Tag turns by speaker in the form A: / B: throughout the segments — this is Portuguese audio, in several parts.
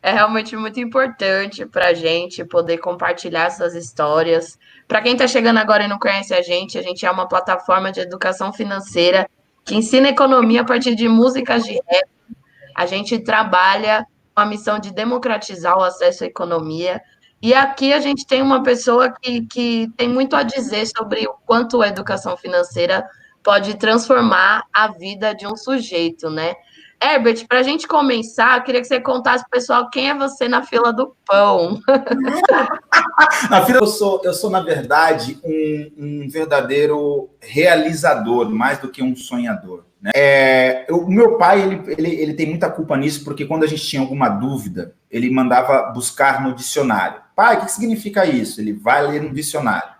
A: É realmente muito importante para a gente poder compartilhar essas histórias. Para quem está chegando agora e não conhece a gente é uma plataforma de educação financeira que ensina economia a partir de músicas de rap. A gente trabalha com a missão de democratizar o acesso à economia. E aqui a gente tem uma pessoa que tem muito a dizer sobre o quanto a educação financeira pode transformar a vida de um sujeito, né? Herbert, para a gente começar, eu queria que você contasse para o pessoal quem é você na fila do pão.
B: Na fila, eu sou na verdade, um verdadeiro realizador, mais do que um sonhador. Né? O meu pai, ele tem muita culpa nisso, porque quando a gente tinha alguma dúvida, ele mandava buscar no dicionário. Pai, o que significa isso? Ele vai ler no dicionário.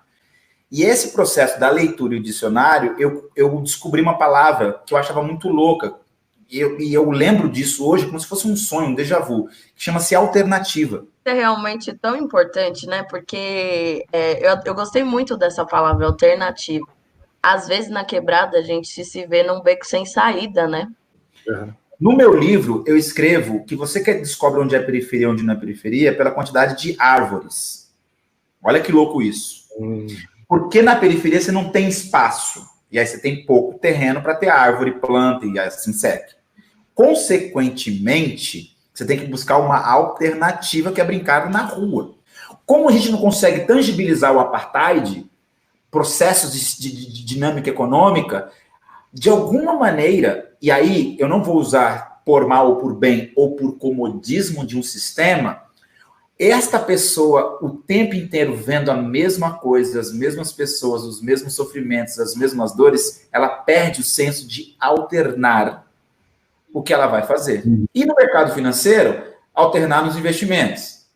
B: E esse processo da leitura e o dicionário, eu descobri uma palavra que eu achava muito louca, e eu lembro disso hoje como se fosse um sonho, um déjà vu, que chama-se alternativa.
A: É realmente tão importante, né? Porque eu gostei muito dessa palavra alternativa. Às vezes na quebrada a gente se vê num beco sem saída, né?
B: No meu livro, eu escrevo que você que descobre onde é periferia e onde não é periferia pela quantidade de árvores. Olha que louco isso. Porque na periferia você não tem espaço. E aí você tem pouco terreno para ter árvore, planta e assim segue. Consequentemente, você tem que buscar uma alternativa que é brincar na rua. Como a gente não consegue tangibilizar o apartheid, processos de dinâmica econômica, de alguma maneira, e aí eu não vou usar por mal ou por bem, ou por comodismo de um sistema, esta pessoa, o tempo inteiro vendo a mesma coisa, as mesmas pessoas, os mesmos sofrimentos, as mesmas dores, ela perde o senso de alternar o que ela vai fazer. E no mercado financeiro, alternar nos investimentos.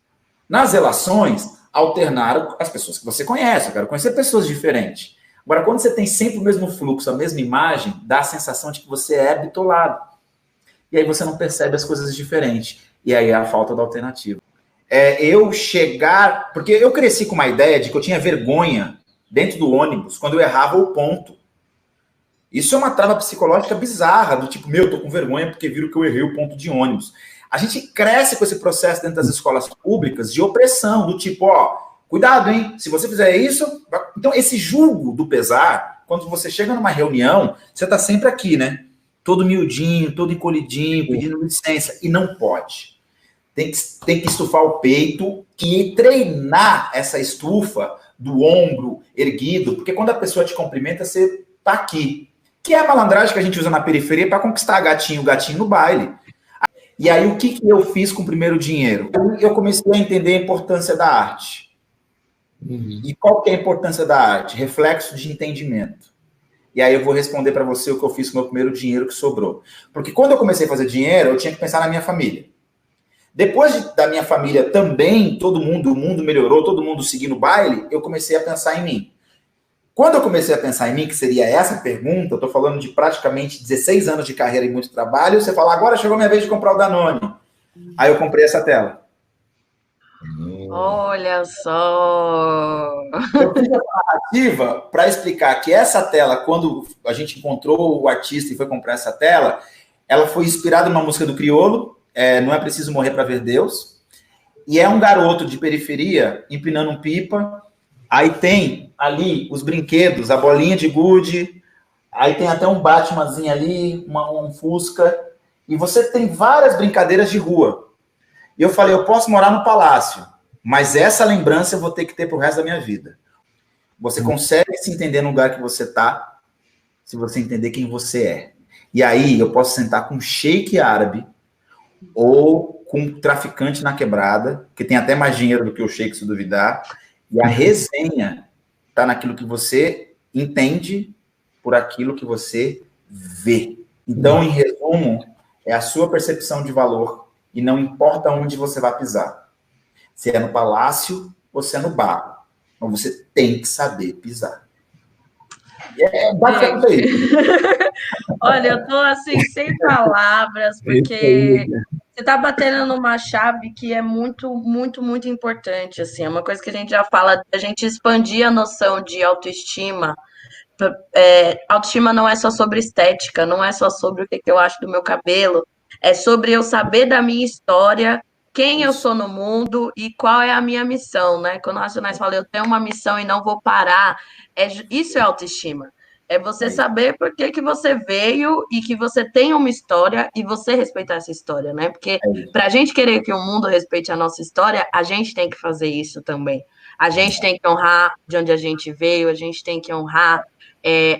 B: Nas relações, alternar as pessoas que você conhece. Eu quero conhecer pessoas diferentes. Agora, quando você tem sempre o mesmo fluxo, a mesma imagem, dá a sensação de que você é bitolado. E aí você não percebe as coisas diferentes. E aí é a falta da alternativa. Eu chegar... Porque eu cresci com uma ideia de que eu tinha vergonha dentro do ônibus quando eu errava o ponto. Isso é uma trava psicológica bizarra, do tipo, tô com vergonha porque viram que eu errei o ponto de ônibus. A gente cresce com esse processo dentro das escolas públicas de opressão, do tipo, cuidado, hein? Se você fizer isso... Então, esse julgo do pesar, quando você chega numa reunião, você está sempre aqui, né? Todo miudinho, todo encolhidinho, pedindo licença, e não pode. Tem que estufar o peito e treinar essa estufa do ombro erguido, porque quando a pessoa te cumprimenta, você tá aqui. Que é a malandragem que a gente usa na periferia para conquistar o gatinho no baile. E aí, o que eu fiz com o primeiro dinheiro? Eu comecei a entender a importância da arte. E qual que é a importância da arte? Reflexo de entendimento. E aí eu vou responder para você o que eu fiz com o meu primeiro dinheiro que sobrou. Porque quando eu comecei a fazer dinheiro, eu tinha que pensar na minha família. Depois da minha família também, o mundo melhorou, todo mundo seguindo o baile, eu comecei a pensar em mim. Quando eu comecei a pensar em mim, que seria essa pergunta, eu estou falando de praticamente 16 anos de carreira e muito trabalho, você fala, agora chegou a minha vez de comprar o Danone. Aí eu comprei essa tela.
A: Olha só!
B: Eu fiz essa narrativa para explicar que essa tela, quando a gente encontrou o artista e foi comprar essa tela, ela foi inspirada numa música do Criolo, Não é Preciso Morrer para Ver Deus, e é um garoto de periferia empinando um pipa. Aí tem ali os brinquedos, a bolinha de gude, aí tem até um Batmanzinho ali, um Fusca, e você tem várias brincadeiras de rua. E eu falei, eu posso morar no palácio, mas essa lembrança eu vou ter que ter pro resto da minha vida. Você consegue se entender no lugar que você tá, se você entender quem você é. E aí eu posso sentar com um sheik árabe, ou com um traficante na quebrada, que tem até mais dinheiro do que o sheik, se duvidar. E a resenha está naquilo que você entende por aquilo que você vê. Então, em resumo, é a sua percepção de valor e não importa onde você vai pisar. Se é no palácio ou se é no barro. Então, você tem que saber pisar.
A: Basicamente isso. Olha, eu tô assim, sem palavras, porque você tá batendo numa chave que é muito, muito, muito importante, assim, é uma coisa que a gente já fala, a gente expandir a noção de autoestima. Autoestima não é só sobre estética, não é só sobre o que eu acho do meu cabelo, É sobre eu saber da minha história, quem eu sou no mundo e qual é a minha missão, né? Quando o Racionais fala, eu tenho uma missão e não vou parar, isso é autoestima. É você
B: É isso.
A: saber por que que você veio e que você tem uma história e você respeitar essa história, né? Porque
B: É isso.
A: para a gente querer que o mundo respeite a nossa história, a gente tem que fazer isso também. A gente tem que honrar de onde a gente veio, a gente tem que honrar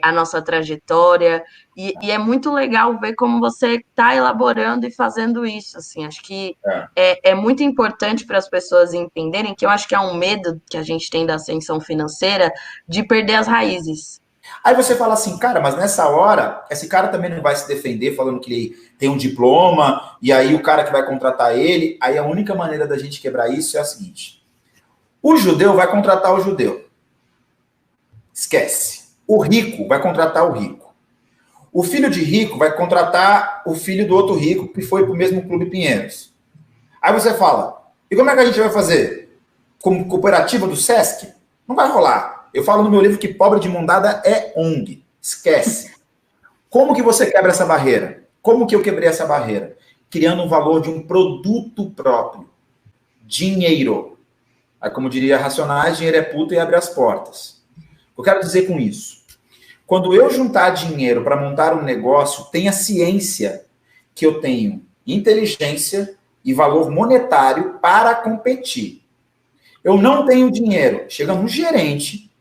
A: a nossa trajetória. E é muito legal ver como você está elaborando e fazendo isso. Assim, acho que é muito importante para as pessoas entenderem que eu acho que é um medo que a gente tem da ascensão financeira de perder as raízes.
B: Aí você fala assim, cara, mas nessa hora, esse cara também não vai se defender falando que ele tem um diploma, e aí o cara que vai contratar ele, aí a única maneira da gente quebrar isso é a seguinte: o judeu vai contratar o judeu. Esquece. O rico vai contratar o rico. O filho de rico vai contratar o filho do outro rico que foi para o mesmo Clube Pinheiros. Aí você fala, e como é que a gente vai fazer? Como cooperativa do Sesc? Não vai rolar. Eu falo no meu livro que pobre de mão dada é ONG. Esquece. Como que você quebra essa barreira? Como que eu quebrei essa barreira? Criando um valor de um produto próprio. Dinheiro. Aí, como diria Racionais, dinheiro é puta e abre as portas. Eu quero dizer com isso. Quando eu juntar dinheiro para montar um negócio, tenha ciência que eu tenho inteligência e valor monetário para competir. Eu não tenho dinheiro. Chega no gerente,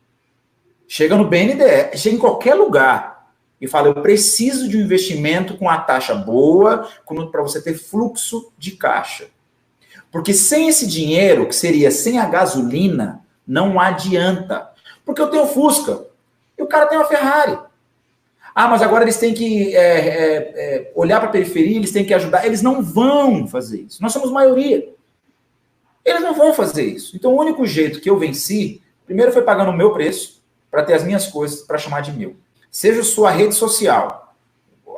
B: chega no BNDES, chega em qualquer lugar e fala, eu preciso de um investimento com a taxa boa para você ter fluxo de caixa. Porque sem esse dinheiro, que seria sem a gasolina, não adianta. Porque eu tenho Fusca e o cara tem uma Ferrari. Ah, mas agora eles têm que olhar para a periferia, eles têm que ajudar. Eles não vão fazer isso. Nós somos maioria. Eles não vão fazer isso. Então, o único jeito que eu venci, primeiro foi pagando o meu preço para ter as minhas coisas para chamar de meu. Seja sua rede social,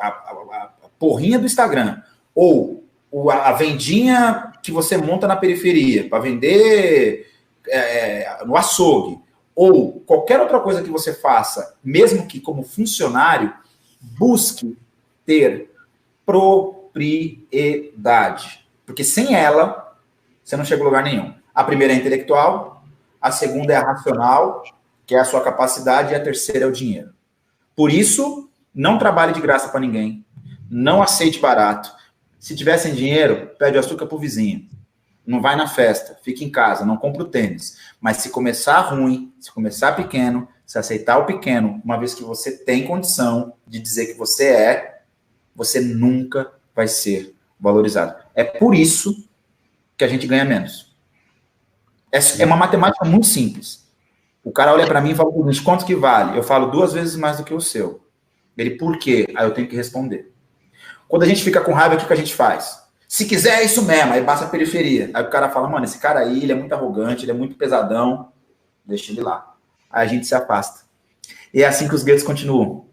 B: a porrinha do Instagram, ou a vendinha que você monta na periferia para vender no açougue, ou qualquer outra coisa que você faça, mesmo que como funcionário, busque ter propriedade. Porque sem ela, você não chega a lugar nenhum. A primeira é intelectual, a segunda é a racional, que é a sua capacidade, e a terceira é o dinheiro. Por isso, não trabalhe de graça para ninguém. Não aceite barato. Se tiver sem dinheiro, pede açúcar pro vizinho. Não vai na festa, fica em casa, não compra o tênis. Mas se começar ruim, se começar pequeno, se aceitar o pequeno, uma vez que você tem condição de dizer que você nunca vai ser valorizado. É por isso que a gente ganha menos. É uma matemática muito simples. O cara olha para mim e fala, quanto que vale? Eu falo 2 vezes mais do que o seu. Ele, por quê? Aí eu tenho que responder. Quando a gente fica com raiva, o que a gente faz? Se quiser, é isso mesmo. Aí passa a periferia. Aí o cara fala, mano, esse cara aí, ele é muito arrogante, ele é muito pesadão. Deixa ele lá. Aí a gente se afasta. E é assim que os guetos continuam.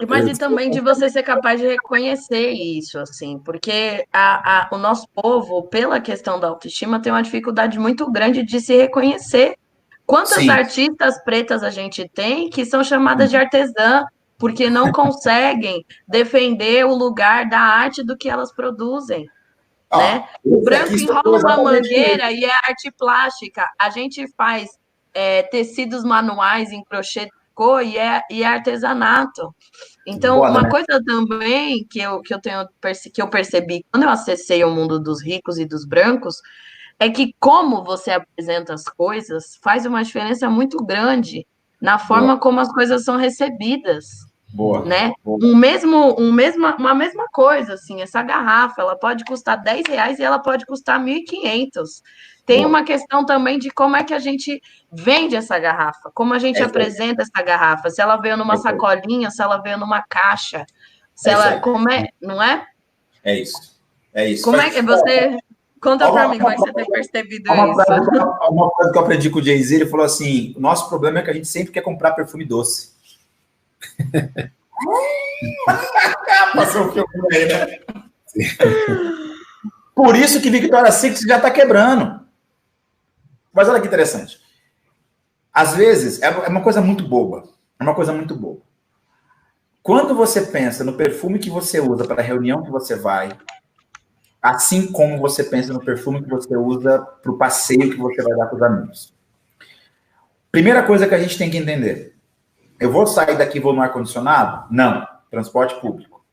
A: Mas e também de você ser capaz de reconhecer isso, assim, porque o nosso povo, pela questão da autoestima, tem uma dificuldade muito grande de se reconhecer. Quantas
B: Sim.
A: artistas pretas a gente tem que são chamadas de artesã, porque não conseguem defender o lugar da arte do que elas produzem, né? O branco enrola uma mangueira e é arte plástica. A gente faz tecidos manuais em crochê e é artesanato. Então,
B: Foda,
A: uma
B: né?
A: coisa também que eu percebi quando eu acessei o mundo dos ricos e dos brancos é que como você apresenta as coisas faz uma diferença muito grande na
B: Boa,
A: forma como as coisas são recebidas,
B: boa,
A: né?
B: boa.
A: Uma mesma coisa, assim, essa garrafa, ela pode custar R$ 10 e ela pode custar 1.500. Tem
B: Boa.
A: uma questão também de como é que a gente vende essa garrafa, como a gente
B: É isso aí.
A: apresenta essa garrafa, se ela veio
B: É
A: numa
B: isso aí.
A: sacolinha, se ela veio numa caixa, se
B: É isso
A: ela,
B: aí.
A: como é, não é?
B: É isso. É isso.
A: Como é que você conta para mim como é que você tem percebido isso?
B: Uma coisa que eu aprendi com o Jay-Z, ele falou assim, o nosso problema é que a gente sempre quer comprar perfume doce. Passou um filme aí, né? Por isso que Victoria's Secret já está quebrando. Mas olha que interessante. Às vezes, é uma coisa muito boba. É uma coisa muito boba. Quando você pensa no perfume que você usa para a reunião que você vai, assim como você pensa no perfume que você usa para o passeio que você vai dar para os amigos. Primeira coisa que a gente tem que entender. Eu vou sair daqui e vou no ar-condicionado? Não. Transporte público.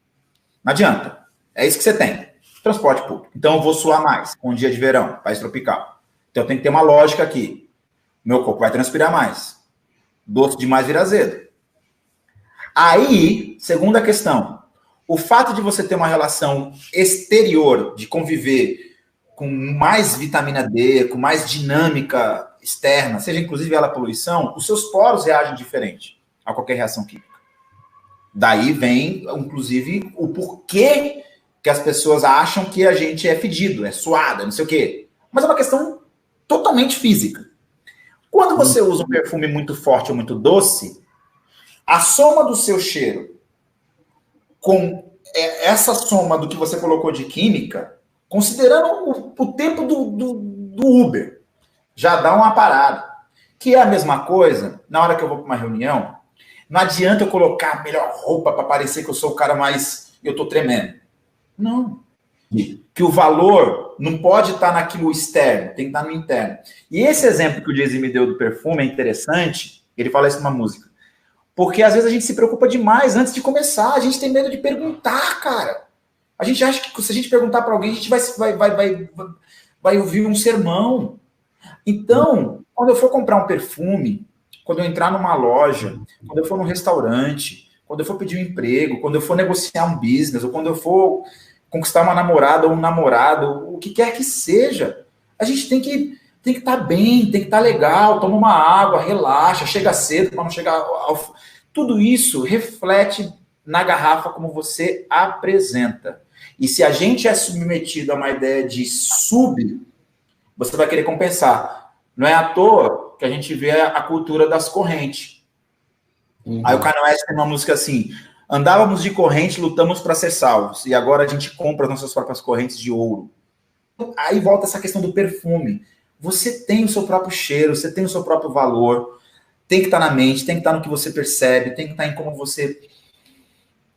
B: Não adianta. É isso que você tem. Transporte público. Então eu vou suar mais com um dia de verão, país tropical. Então tem que ter uma lógica aqui. Meu corpo vai transpirar mais. Doce demais vira azedo. Aí, segunda questão. O fato de você ter uma relação exterior, de conviver com mais vitamina D, com mais dinâmica externa, seja inclusive ela poluição, os seus poros reagem diferente a qualquer reação química. Daí vem, inclusive, o porquê que as pessoas acham que a gente é fedido, é suada, não sei o quê. Mas é uma questão totalmente física. Quando você usa um perfume muito forte ou muito doce, a soma do seu cheiro com essa soma do que você colocou de química, considerando o tempo do Uber, já dá uma parada. Que é a mesma coisa, na hora que eu vou para uma reunião, não adianta eu colocar a melhor roupa para parecer que eu sou o cara mais... Eu estou tremendo. Não. Que o valor não pode estar naquilo externo, tem que estar no interno. E esse exemplo que o Jay-Z me deu do perfume é interessante, ele fala isso numa música. Porque às vezes a gente se preocupa demais antes de começar, a gente tem medo de perguntar, cara. A gente acha que se a gente perguntar para alguém, a gente vai ouvir um sermão. Então, quando eu for comprar um perfume, quando eu entrar numa loja, quando eu for num restaurante, quando eu for pedir um emprego, quando eu for negociar um business, ou quando eu for conquistar uma namorada ou um namorado, o que quer que seja, a gente tem que estar bem, tem que estar legal, toma uma água, relaxa, chega cedo para não chegar ao... Tudo isso reflete na garrafa como você apresenta. E se a gente é submetido a uma ideia de você vai querer compensar. Não é à toa que a gente vê a cultura das correntes. Aí o Kanye West tem uma música assim: andávamos de corrente, lutamos para ser salvos, e agora a gente compra as nossas próprias correntes de ouro. Aí volta essa questão do perfume. Você tem o seu próprio cheiro, você tem o seu próprio valor, tem que estar na mente, tem que estar no que você percebe, tem que estar em como você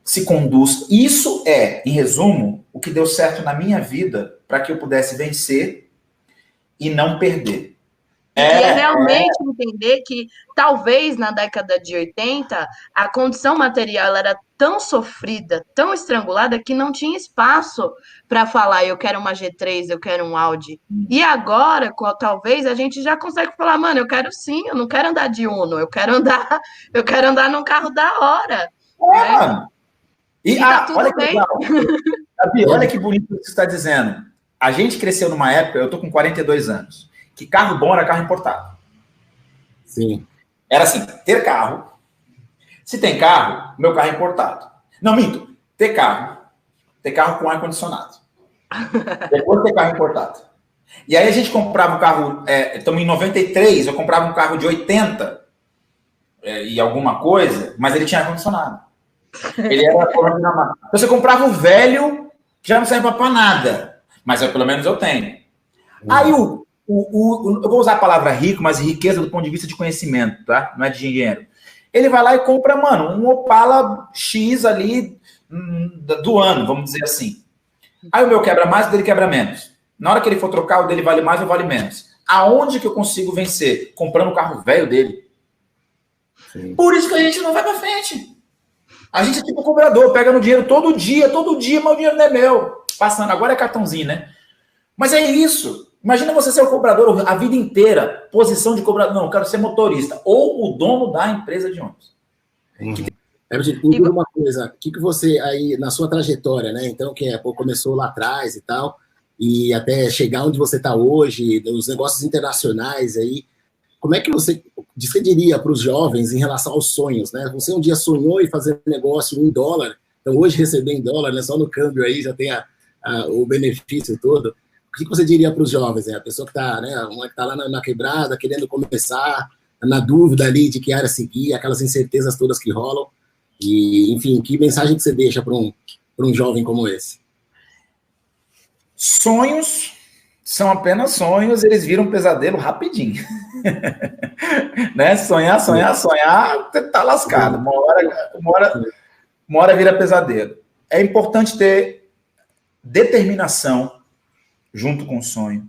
B: se conduz. Isso é, em resumo, o que deu certo na minha vida para que eu pudesse vencer e não perder.
A: E realmente entender que talvez na década de 80 a condição material era tão sofrida, tão estrangulada, que não tinha espaço para falar eu quero uma G3, eu quero um Audi. E agora, talvez, a gente já consegue falar, mano, eu quero sim, eu não quero andar de Uno, eu quero andar num carro da hora. Né?
B: Mano. E tá tudo olha bem. Gabi, olha que bonito o que você está dizendo. A gente cresceu numa época, eu tô com 42 anos, que carro bom era carro importado.
C: Sim.
B: Era assim, ter carro. Se tem carro, meu carro é importado. Não, minto. Ter carro com ar-condicionado. Depois ter carro importado. E aí a gente comprava um carro, estamos em 93, eu comprava um carro de 80 e alguma coisa, mas ele tinha ar-condicionado. Ele era então você comprava o velho, que já não serve para nada, mas pelo menos eu tenho. Aí eu vou usar a palavra rico, mas riqueza do ponto de vista de conhecimento, tá? Não é de dinheiro. Ele vai lá e compra, mano, um Opala X ali do ano, vamos dizer assim. Aí o meu quebra mais, o dele quebra menos. Na hora que ele for trocar, o dele vale mais ou vale menos. Aonde que eu consigo vencer? Comprando o carro velho dele. Sim. Por isso que a gente não vai pra frente. A gente é tipo cobrador, pega no dinheiro todo dia, mas o dinheiro não é meu. Passando, agora é cartãozinho, né? Mas é isso. Imagina você ser o cobrador a vida inteira, posição de cobrador. Não, eu quero ser motorista. Ou o dono da empresa de ônibus.
C: Me uma coisa, o que você, aí, na sua trajetória, né? Então, que começou lá atrás e tal, e até chegar onde você está hoje, os negócios internacionais aí, como é que você diria para os jovens em relação aos sonhos, né? Você um dia sonhou em fazer negócio em dólar, então hoje receber em dólar, né? Só no câmbio aí já tem o benefício todo. O que você diria para os jovens? A pessoa que está, né? Uma que está lá na quebrada, querendo começar, na dúvida ali de que área seguir, aquelas incertezas todas que rolam. E, enfim, que mensagem que você deixa para um jovem como esse?
B: Sonhos são apenas sonhos, eles viram um pesadelo rapidinho. Né? Sonhar, tá lascado. Uma hora uma hora vira pesadelo. É importante ter determinação junto com o sonho.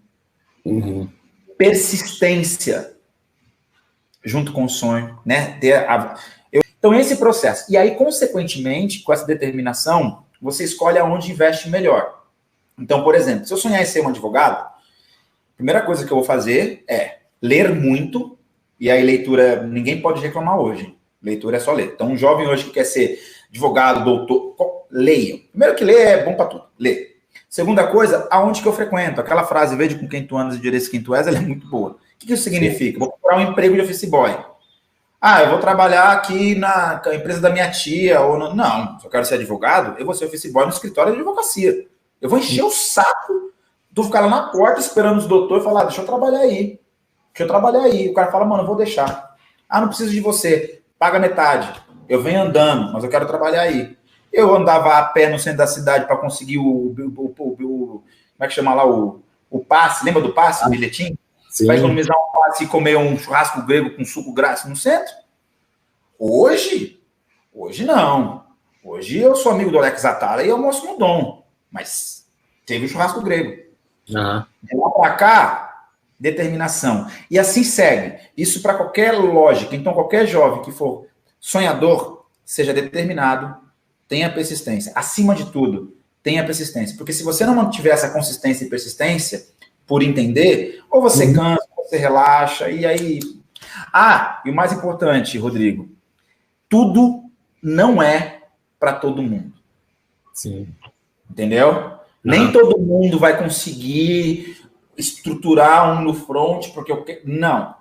B: Persistência junto com o sonho, né? Então, esse processo. E aí, consequentemente, com essa determinação, você escolhe aonde investe melhor. Então, por exemplo, se eu sonhar em ser um advogado, a primeira coisa que eu vou fazer é ler muito, e aí leitura, ninguém pode reclamar hoje. Leitura é só ler. Então, um jovem hoje que quer ser advogado, doutor, leia. Primeiro que ler é bom para tudo, ler. Segunda coisa, aonde que eu frequento? Aquela frase, veja com quem tu andas e direito quem tu és, ela é muito boa. O que isso significa? Vou procurar um emprego de office boy. Eu vou trabalhar aqui na empresa da minha tia, ou não, se eu quero ser advogado, eu vou ser office boy no escritório de advocacia. Eu vou encher o saco do ficar lá na porta esperando os doutores e falar, deixa eu trabalhar aí. O cara fala, mano, eu vou deixar. Não preciso de você, paga metade. Eu venho andando, mas eu quero trabalhar aí. Eu andava a pé no centro da cidade para conseguir como é que chama lá, o passe, lembra do passe, o bilhetinho? Vai economizar um passe e comer um churrasco grego com suco grátis no centro? Hoje não. Hoje eu sou amigo do Alex Atala e almoço no Dom. Mas teve o churrasco grego. De lá para cá, determinação. E assim segue. Isso para qualquer lógica. Então, qualquer jovem que for sonhador, seja determinado, tenha persistência. Acima de tudo, tenha persistência. Porque se você não mantiver essa consistência e persistência, por entender, ou você cansa, ou você relaxa, e aí... e o mais importante, Rodrigo, tudo não é para todo mundo.
C: Sim.
B: Entendeu? Nem todo mundo vai conseguir estruturar um no front, porque eu quero... Não.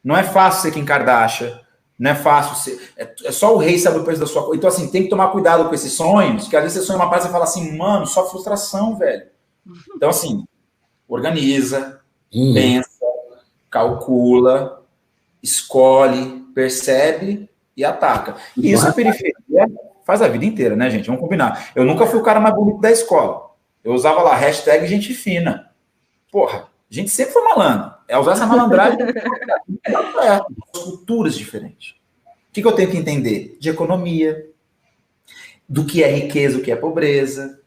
B: Não é fácil ser Kim Kardashian, não é fácil ser... É só o rei sabe o preço da sua coisa. Então, assim, tem que tomar cuidado com esses sonhos, que às vezes você sonha uma parada e fala assim, mano, só frustração, velho. Então, assim, organiza, pensa, calcula, escolhe, percebe e ataca. E isso a periferia faz a vida inteira, né, gente? Vamos combinar. Eu nunca fui o cara mais bonito da escola. Eu usava lá hashtag gente fina. Porra, a gente sempre foi malandro. É usar essa malandragem. Culturas diferentes. O que eu tenho que entender? De economia, do que é riqueza, o que é pobreza.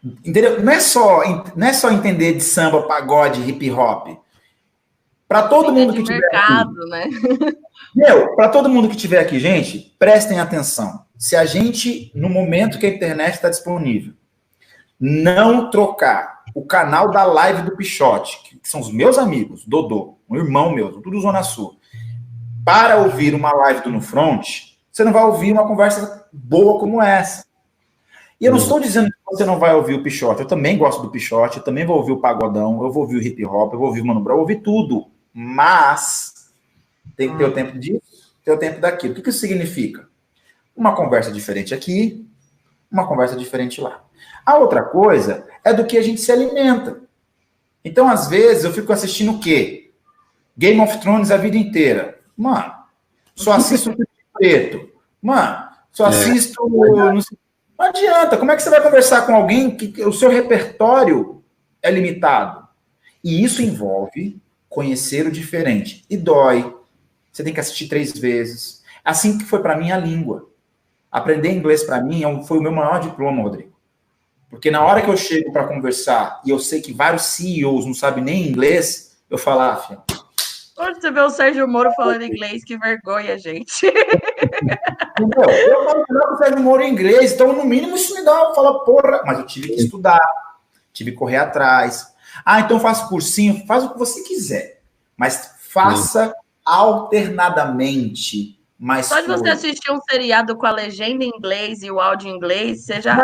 B: Entendeu? Não é só entender de samba, pagode, hip hop. Para todo mundo que tiver
A: mercado,
B: aqui,
A: né?
B: Para todo mundo que tiver aqui, gente, prestem atenção. Se a gente, no momento que a internet está disponível, não trocar o canal da live do Pichote, que são os meus amigos, Dodô, um irmão meu, tudo Zona Sul, para ouvir uma live do No Front, você não vai ouvir uma conversa boa como essa. E eu não estou dizendo que você não vai ouvir o Pichote. Eu também gosto do Pichote, eu também vou ouvir o Pagodão, eu vou ouvir o Hip Hop, eu vou ouvir o Mano Brown, eu vou ouvir tudo. Mas tem que ter o tempo disso, ter o tempo daquilo. O que isso significa? Uma conversa diferente aqui, uma conversa diferente lá. A outra coisa é do que a gente se alimenta. Então, às vezes, eu fico assistindo o quê? Game of Thrones a vida inteira. Mano, só assisto o preto. Mano, só assisto... Não adianta. Como é que você vai conversar com alguém que o seu repertório é limitado? E isso envolve conhecer o diferente. E dói. Você tem que assistir 3 vezes. Assim que foi para mim a língua. Aprender inglês para mim foi o meu maior diploma, Rodrigo. Porque na hora que eu chego para conversar e eu sei que vários CEOs não sabem nem inglês, eu falo, filho...
A: Onde você vê o Sérgio Moro falando inglês, que vergonha, gente.
B: Eu falo com o Sérgio Moro em inglês, então no mínimo isso me dá, fala, porra, mas eu tive que estudar, tive que correr atrás. Então faço cursinho, faz o que você quiser, mas faça alternadamente. Mas
A: só de você assistir um seriado com a legenda em inglês e o áudio em inglês, você já...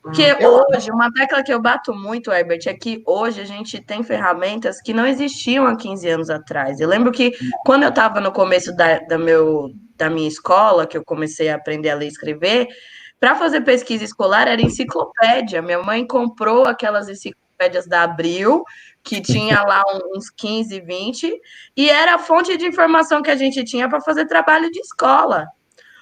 A: Porque hoje, uma tecla que eu bato muito, Herbert, é que hoje a gente tem ferramentas que não existiam há 15 anos atrás. Eu lembro que quando eu estava no começo da minha escola, que eu comecei a aprender a ler e escrever, para fazer pesquisa escolar era enciclopédia. Minha mãe comprou aquelas enciclopédias da Abril, que tinha lá uns 15, 20, e era a fonte de informação que a gente tinha para fazer trabalho de escola.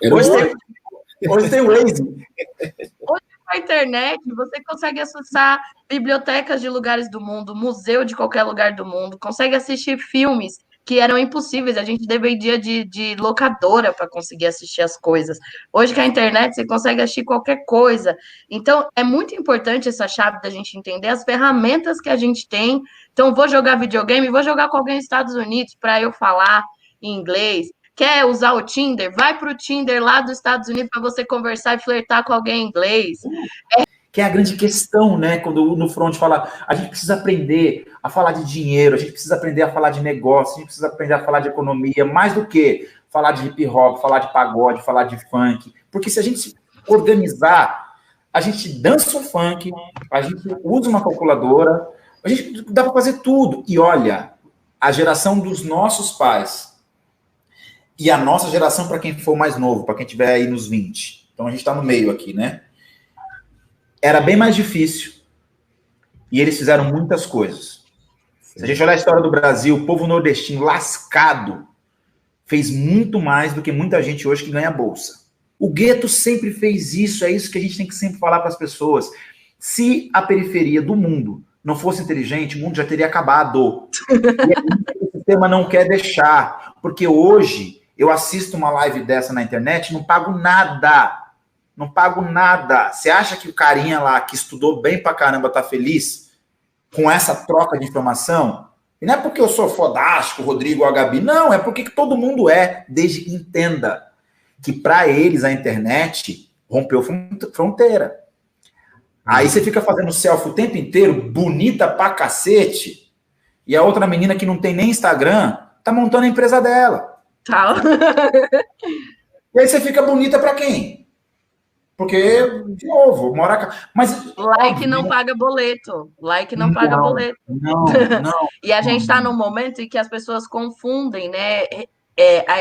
B: Hoje tem o Waze.
A: Hoje, com a internet, você consegue acessar bibliotecas de lugares do mundo, museu de qualquer lugar do mundo, consegue assistir filmes que eram impossíveis. A gente dependia de locadora para conseguir assistir as coisas. Hoje, com a internet, você consegue assistir qualquer coisa. Então, é muito importante essa chave da gente entender as ferramentas que a gente tem. Então, vou jogar videogame, vou jogar com alguém nos Estados Unidos para eu falar em inglês. Quer usar o Tinder? Vai para o Tinder lá dos Estados Unidos para você conversar e flertar com alguém em inglês.
B: Que é a grande questão, né? Quando no front fala, a gente precisa aprender a falar de dinheiro, a gente precisa aprender a falar de negócio, a gente precisa aprender a falar de economia, mais do que falar de hip hop, falar de pagode, falar de funk. Porque se a gente se organizar, a gente dança o funk, a gente usa uma calculadora, a gente dá para fazer tudo. E olha, a geração dos nossos pais e a nossa geração, para quem for mais novo, para quem tiver aí nos 20. Então a gente está no meio aqui, né? Era bem mais difícil. E eles fizeram muitas coisas. Se a gente olhar a história do Brasil, o povo nordestino lascado fez muito mais do que muita gente hoje que ganha bolsa. O gueto sempre fez isso, é isso que a gente tem que sempre falar para as pessoas. Se a periferia do mundo não fosse inteligente, o mundo já teria acabado. E o sistema não quer deixar. Porque hoje, eu assisto uma live dessa na internet, não pago nada. Não pago nada. Você acha que o carinha lá que estudou bem pra caramba tá feliz com essa troca de informação? E não é porque eu sou fodástico, o Rodrigo ou a Gabi. Não, é porque todo mundo é, desde que entenda que para eles a internet rompeu fronteira. Aí você fica fazendo selfie o tempo inteiro, bonita pra cacete, e a outra menina que não tem nem Instagram tá montando a empresa dela.
A: Tal.
B: E aí você fica bonita pra quem? Porque, de novo, mora... Mas,
A: like não paga boleto. Like não paga boleto.
B: Não.
A: E a gente está num momento em que as pessoas confundem, né?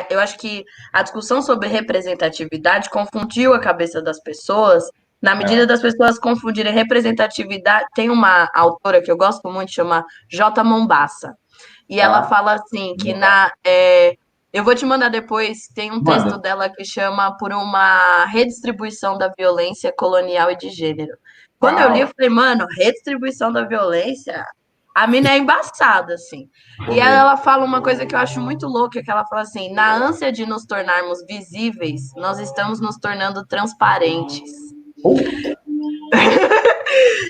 A: Eu acho que a discussão sobre representatividade confundiu a cabeça das pessoas, na medida das pessoas confundirem representatividade. Tem uma autora que eu gosto muito, chama J. Mombassa, e ela fala assim, que eu vou te mandar depois, tem um texto dela que chama Por uma Redistribuição da Violência Colonial e de Gênero. Quando eu li, eu falei, mano, redistribuição da violência, a mina é embaçada, assim. E ela fala uma coisa que eu acho muito louca, que ela fala assim, na ânsia de nos tornarmos visíveis, nós estamos nos tornando transparentes.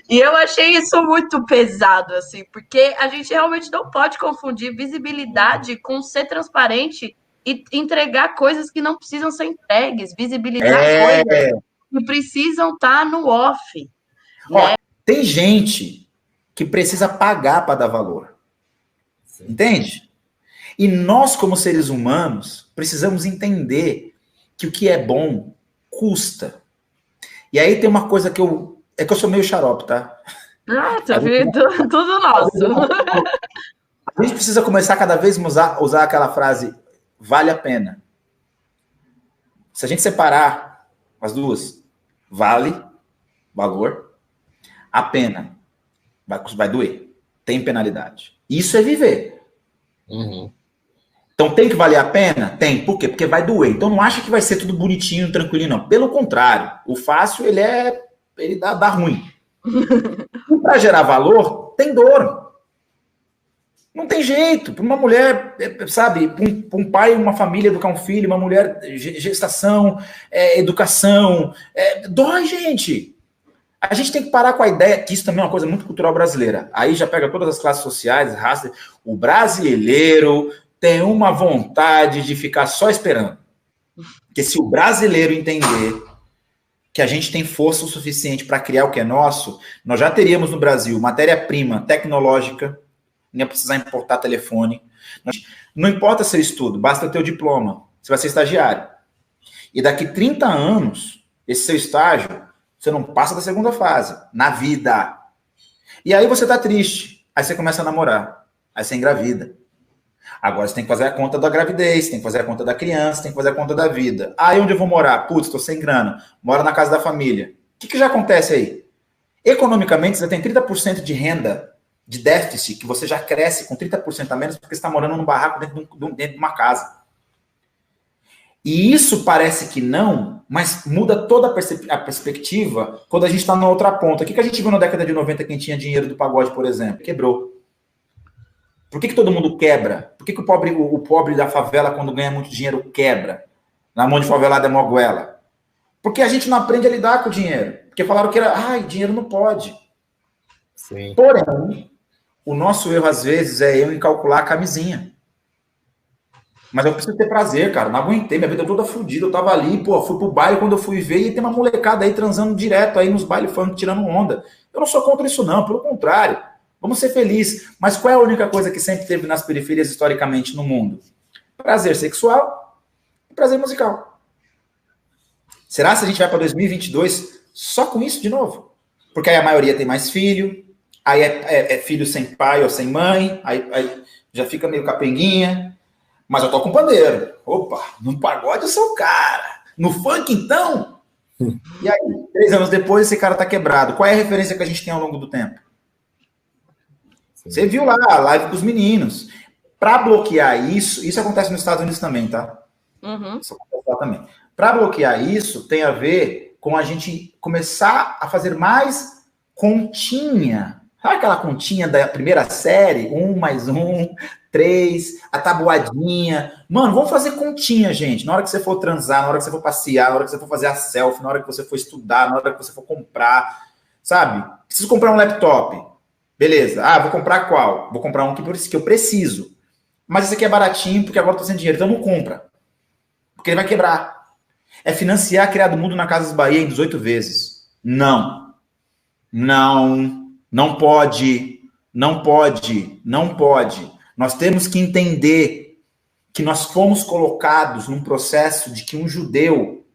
A: E eu achei isso muito pesado, assim, porque a gente realmente não pode confundir visibilidade com ser transparente e entregar coisas que não precisam ser entregues, visibilizar coisas que precisam estar no off.
B: Ó, tem gente que precisa pagar para dar valor. Entende? E nós, como seres humanos, precisamos entender que o que é bom custa. E aí tem uma coisa que eu sou meio xarope, tá?
A: Tá vendo? Tudo nosso.
B: A gente precisa começar cada vez a usar aquela frase, vale a pena. Se a gente separar as duas, vale, valor, a pena, vai doer. Tem penalidade. Isso é viver.
C: Uhum.
B: Então tem que valer a pena? Tem. Por quê? Porque vai doer. Então não acha que vai ser tudo bonitinho, tranquilinho, não. Pelo contrário, o fácil, ele dá ruim. E para gerar valor, tem dor. Não tem jeito. Para uma mulher, sabe, para um pai, uma família educar um filho, uma mulher, gestação, educação, dói, gente. A gente tem que parar com a ideia, que isso também é uma coisa muito cultural brasileira. Aí já pega todas as classes sociais, raças. O brasileiro tem uma vontade de ficar só esperando. Porque se o brasileiro entender que a gente tem força o suficiente para criar o que é nosso, nós já teríamos no Brasil matéria-prima tecnológica, não ia precisar importar telefone. Não importa seu estudo, basta ter o diploma. Você vai ser estagiário. E daqui 30 anos, esse seu estágio, você não passa da segunda fase, na vida. E aí você tá triste. Aí você começa a namorar. Aí você engravida. Agora você tem que fazer a conta da gravidez, tem que fazer a conta da criança, tem que fazer a conta da vida. Aí onde eu vou morar? Putz, tô sem grana. Mora na casa da família. O que já acontece aí? Economicamente, você tem 30% de renda de déficit, que você já cresce com 30% a menos porque você está morando num barraco dentro de uma casa. E isso parece que não, mas muda toda a perspectiva quando a gente está na outra ponta. O que a gente viu na década de 90, quem tinha dinheiro do pagode, por exemplo? Quebrou. Por que todo mundo quebra? Por que o pobre da favela, quando ganha muito dinheiro, quebra? Na mão de favelada é moguela. Porque a gente não aprende a lidar com o dinheiro. Porque falaram que dinheiro não pode.
C: Sim.
B: Porém, o nosso erro, às vezes, é eu em calcular a camisinha. Mas eu preciso ter prazer, cara. Não aguentei, minha vida toda fodida. Eu tava ali, fui pro baile, quando eu fui ver, e tem uma molecada aí transando direto aí nos bailes funk, tirando onda. Eu não sou contra isso, não. Pelo contrário. Vamos ser felizes. Mas qual é a única coisa que sempre teve nas periferias, historicamente, no mundo? Prazer sexual e prazer musical. Será que a gente vai para 2022 só com isso de novo? Porque aí a maioria tem mais filho, aí é filho sem pai ou sem mãe, aí já fica meio capenguinha. Mas eu toco um pandeiro. Opa, no pagode eu sou o cara. No funk, então? E aí, 3 anos depois, esse cara tá quebrado. Qual é a referência que a gente tem ao longo do tempo? Sim. Você viu lá a live dos meninos. Para bloquear isso acontece nos Estados Unidos também, tá?
A: Uhum.
B: Isso acontece lá também. Para bloquear isso, tem a ver com a gente começar a fazer mais continha. Sabe aquela continha da primeira série? 1 mais 1, 3, a tabuadinha. Mano, vamos fazer continha, gente. Na hora que você for transar, na hora que você for passear, na hora que você for fazer a selfie, na hora que você for estudar, na hora que você for comprar, sabe? Preciso comprar um laptop. Beleza. Vou comprar qual? Vou comprar um que eu preciso. Mas esse aqui é baratinho, porque agora eu tô sem dinheiro. Então não compra. Porque ele vai quebrar. É financiar Criado Mundo na Casas Bahia em 18 vezes. Não. Não pode. Não pode. Não pode. Nós temos que entender que nós fomos colocados num processo de que um judeu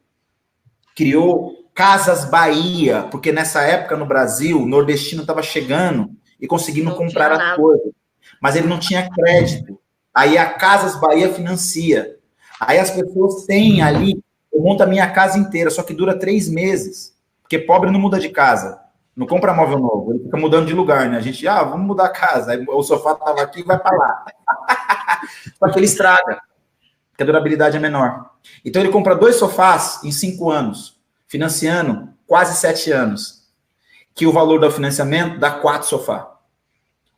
B: criou Casas Bahia, porque nessa época no Brasil, o nordestino estava chegando e conseguindo comprar as coisas. Mas ele não tinha crédito. Aí a Casas Bahia financia. Aí as pessoas têm ali, eu monto a minha casa inteira, só que dura 3 meses. Porque pobre não muda de casa. Não compra móvel novo, ele fica mudando de lugar, né? A gente, vamos mudar a casa. Aí o sofá estava aqui e vai para lá. Só que ele estraga, porque a durabilidade é menor. Então ele compra 2 sofás em 5 anos, financiando quase 7 anos. Que o valor do financiamento dá 4 sofás.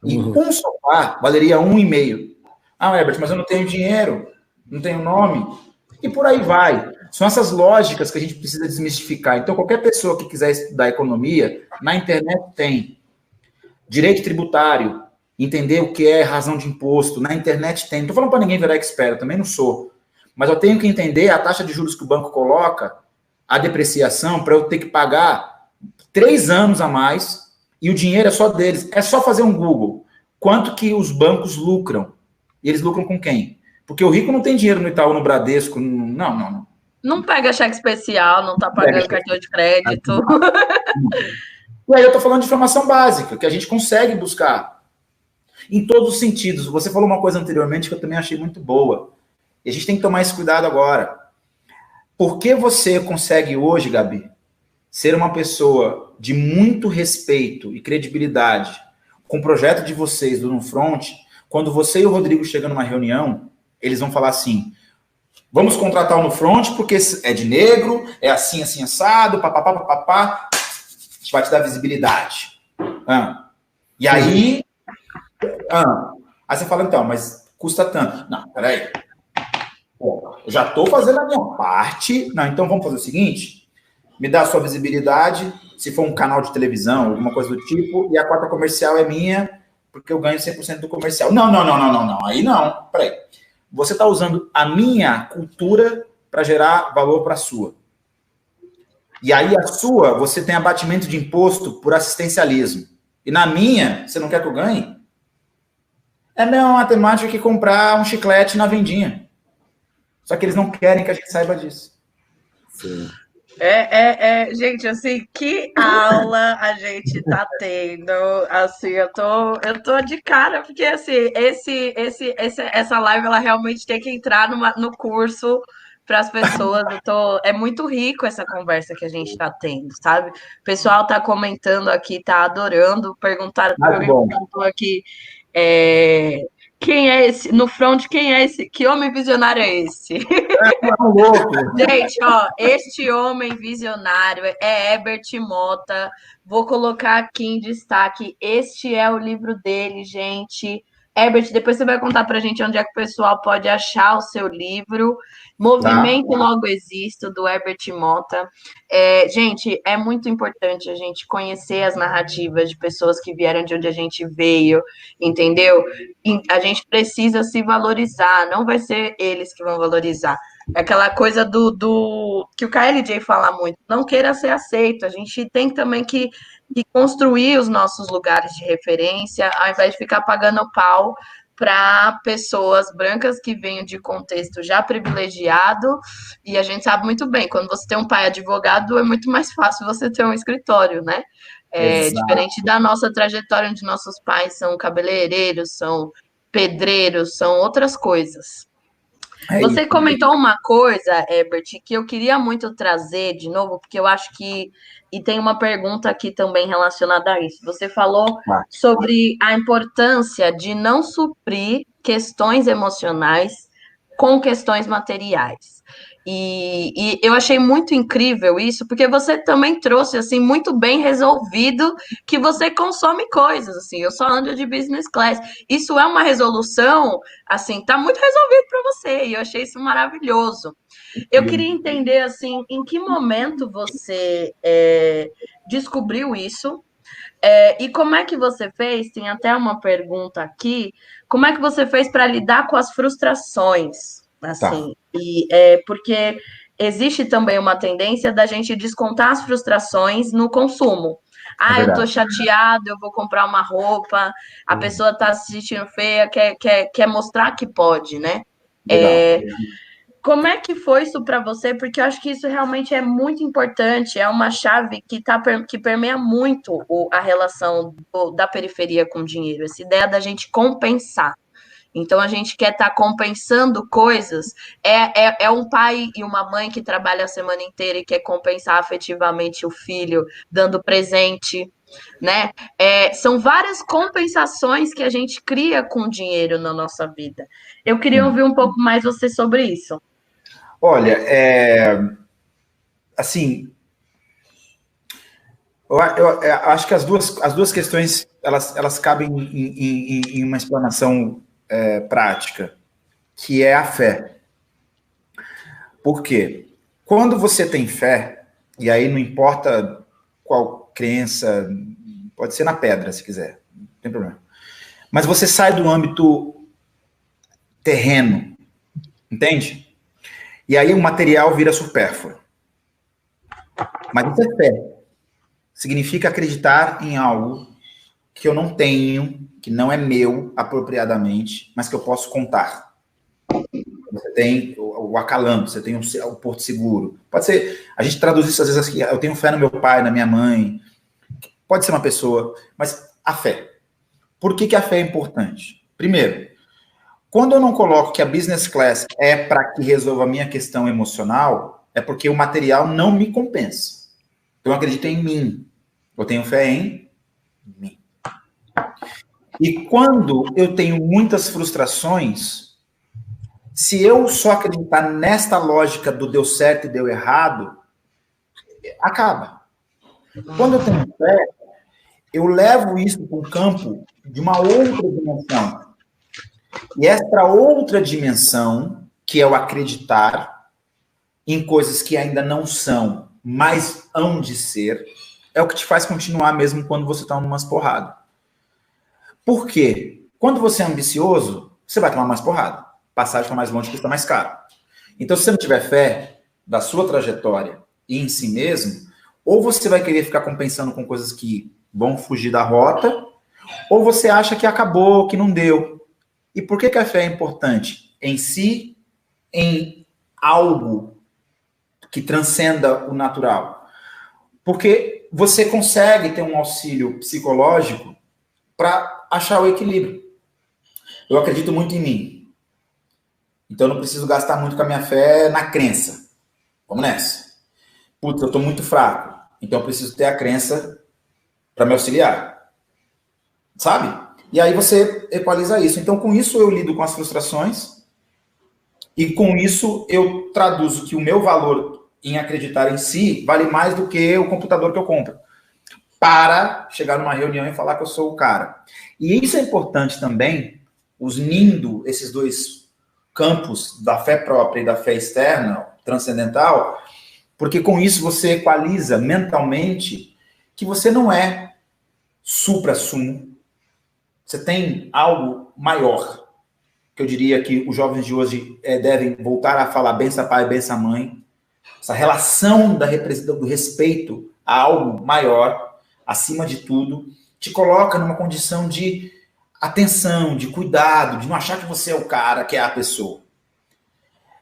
B: E um sofá valeria 1,5. Herbert, mas eu não tenho dinheiro, não tenho nome. E por aí vai. São essas lógicas que a gente precisa desmistificar. Então, qualquer pessoa que quiser estudar economia, na internet tem. Direito tributário, entender o que é razão de imposto, na internet tem. Não estou falando para ninguém virar expert, eu também não sou. Mas eu tenho que entender a taxa de juros que o banco coloca, a depreciação, para eu ter que pagar 3 anos a mais, e o dinheiro é só deles. É só fazer um Google. Quanto que os bancos lucram? E eles lucram com quem? Porque o rico não tem dinheiro no Itaú, no Bradesco, não.
A: Não pega cheque especial, não tá pagando cartão de crédito.
B: E aí eu tô falando de informação básica, que a gente consegue buscar. Em todos os sentidos. Você falou uma coisa anteriormente que eu também achei muito boa. E a gente tem que tomar esse cuidado agora. Por que você consegue hoje, Gabi, ser uma pessoa de muito respeito e credibilidade com o projeto de vocês do No Front, quando você e o Rodrigo chegam numa reunião, eles vão falar assim: vamos contratar o No Front porque é de negro, é assim, assim, assado, papapá, a gente vai te dar visibilidade. E aí... Aí você fala, então, mas custa tanto. Não, peraí. Eu já estou fazendo a minha parte. Não, então vamos fazer o seguinte: me dá a sua visibilidade, se for um canal de televisão, alguma coisa do tipo, e a cota comercial é minha, porque eu ganho 100% do comercial. Não. Aí não, peraí. Você está usando a minha cultura para gerar valor para a sua. E aí a sua, você tem abatimento de imposto por assistencialismo. E na minha, você não quer que eu ganhe? É a mesma matemática que comprar um chiclete na vendinha. Só que eles não querem que a gente saiba disso.
C: Sim.
A: Gente, assim, que aula a gente tá tendo, assim, eu tô de cara, porque, assim, essa live, ela realmente tem que entrar no curso para as pessoas, é muito rico essa conversa que a gente tá tendo, sabe? O pessoal tá comentando aqui, tá adorando, perguntou aqui, quem é esse? No front, quem é esse? Que homem visionário é esse? Gente, este homem visionário é Herbert Mota. Vou colocar aqui em destaque. Este é o livro dele, gente. Herbert, depois você vai contar para a gente onde é que o pessoal pode achar o seu livro. Movimento Logo Existo, do Herbert Mota. Gente, é muito importante a gente conhecer as narrativas de pessoas que vieram de onde a gente veio, entendeu? E a gente precisa se valorizar, não vai ser eles que vão valorizar. É aquela coisa do que o KLJ fala muito, não queira ser aceito. A gente tem também que construir os nossos lugares de referência, ao invés de ficar pagando pau para pessoas brancas que vêm de contexto já privilegiado, e a gente sabe muito bem, quando você tem um pai advogado, é muito mais fácil você ter um escritório, né? Diferente da nossa trajetória, onde nossos pais são cabeleireiros, são pedreiros, são outras coisas. Você comentou uma coisa, Herbert, que eu queria muito trazer de novo, porque eu acho que. E tem uma pergunta aqui também relacionada a isso. Você falou sobre a importância de não suprir questões emocionais com questões materiais. E eu achei muito incrível isso, porque você também trouxe, assim, muito bem resolvido que você consome coisas, assim, eu só ando de business class. Isso é uma resolução, assim, tá muito resolvido para você, e eu achei isso maravilhoso. Eu queria entender, assim, em que momento você descobriu isso, e como é que você fez? Tem até uma pergunta aqui. Como é que você fez para lidar com as frustrações? Assim, porque existe também uma tendência da gente descontar as frustrações no consumo. Eu tô chateado, eu vou comprar uma roupa, a pessoa tá se sentindo feia, quer mostrar que pode, né? Como é que foi isso para você? Porque eu acho que isso realmente é muito importante, é uma chave que permeia muito a relação da periferia com o dinheiro, essa ideia da gente compensar. Então, a gente quer estar compensando coisas. É um pai e uma mãe que trabalha a semana inteira e quer compensar afetivamente o filho, dando presente, né? São várias compensações que a gente cria com o dinheiro na nossa vida. Eu queria ouvir um pouco mais você sobre isso.
B: Olha, assim, eu acho que as duas questões elas cabem em uma explanação prática, que é a fé. Por quê? Quando você tem fé, e aí não importa qual crença, pode ser na pedra, se quiser, não tem problema. Mas você sai do âmbito terreno, entende? E aí o material vira supérfluo. Mas isso é fé. Significa acreditar em algo que eu não tenho, que não é meu apropriadamente, mas que eu posso contar. Você tem o acalanto, você tem o porto seguro. Pode ser, a gente traduz isso às vezes assim, eu tenho fé no meu pai, na minha mãe. Pode ser uma pessoa, mas a fé. Por que a fé é importante? Primeiro, quando eu não coloco que a business class é para que resolva a minha questão emocional, é porque o material não me compensa. Então, eu acredito em mim. Eu tenho fé em mim. E quando eu tenho muitas frustrações, se eu só acreditar nesta lógica do deu certo e deu errado, acaba. Quando eu tenho fé, eu levo isso para um campo de uma outra dimensão. E esta outra dimensão, que é o acreditar em coisas que ainda não são, mas hão de ser, é o que te faz continuar mesmo quando você está numas porradas. Por quê? Quando você é ambicioso, você vai tomar mais porrada. Passagem para mais longe custa mais caro. Então, se você não tiver fé da sua trajetória e em si mesmo, ou você vai querer ficar compensando com coisas que vão fugir da rota, ou você acha que acabou, que não deu. E por que a fé é importante? Em si, em algo que transcenda o natural. Porque você consegue ter um auxílio psicológico para achar o equilíbrio. Eu acredito muito em mim. Então, eu não preciso gastar muito com a minha fé na crença. Vamos nessa. Putz, eu estou muito fraco. Então, eu preciso ter a crença para me auxiliar. Sabe? E aí você equaliza isso. Então, com isso, eu lido com as frustrações. E com isso, eu traduzo que o meu valor em acreditar em si vale mais do que o computador que eu compro. Para chegar numa reunião e falar que eu sou o cara. E isso é importante também unindo esses dois campos da fé própria e da fé externa, transcendental, porque com isso você equaliza mentalmente que você não é supra-sumo, você tem algo maior, que eu diria que os jovens de hoje devem voltar a falar benção pai, benção mãe, essa relação do respeito a algo maior, acima de tudo, te coloca numa condição de atenção, de cuidado, de não achar que você é o cara, que é a pessoa.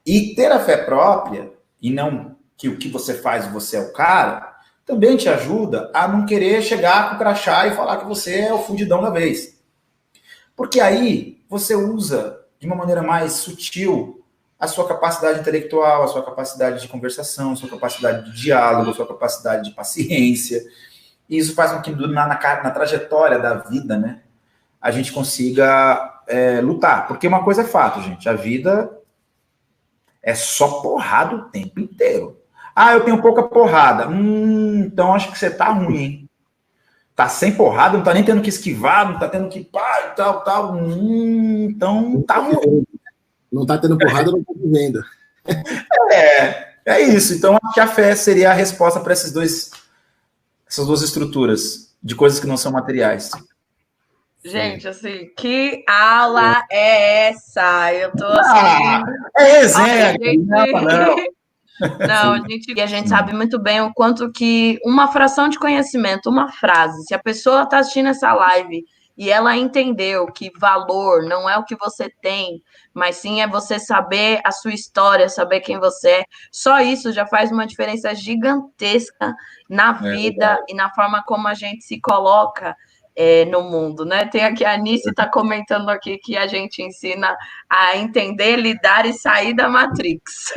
B: E ter a fé própria, e não que o que você faz, você é o cara, também te ajuda a não querer chegar com o crachá e falar que você é o fudidão da vez. Porque aí você usa de uma maneira mais sutil a sua capacidade intelectual, a sua capacidade de conversação, a sua capacidade de diálogo, a sua capacidade de paciência. E isso faz com que na trajetória da vida, né, a gente consiga lutar. Porque uma coisa é fato, gente, a vida é só porrada o tempo inteiro. Ah, eu tenho pouca porrada. Então acho que você tá ruim, hein? Tá sem porrada, não tá nem tendo que esquivar, não tá tendo que pá, tal. Então tá ruim.
C: Não tá tendo porrada, não tá vivendo.
B: É isso. Então acho que a fé seria a resposta para essas duas estruturas de coisas que não são materiais.
A: Gente, assim, que aula é essa? Eu tô assim.
B: É resenha, não.
A: Não, a gente sabe muito bem o quanto que uma fração de conhecimento, uma frase, se a pessoa está assistindo essa live e ela entendeu que valor não é o que você tem, mas sim é você saber a sua história, saber quem você é, só isso já faz uma diferença gigantesca na vida e na forma como a gente se coloca no mundo, né? Tem aqui a Anice está comentando aqui que a gente ensina a entender, lidar e sair da Matrix.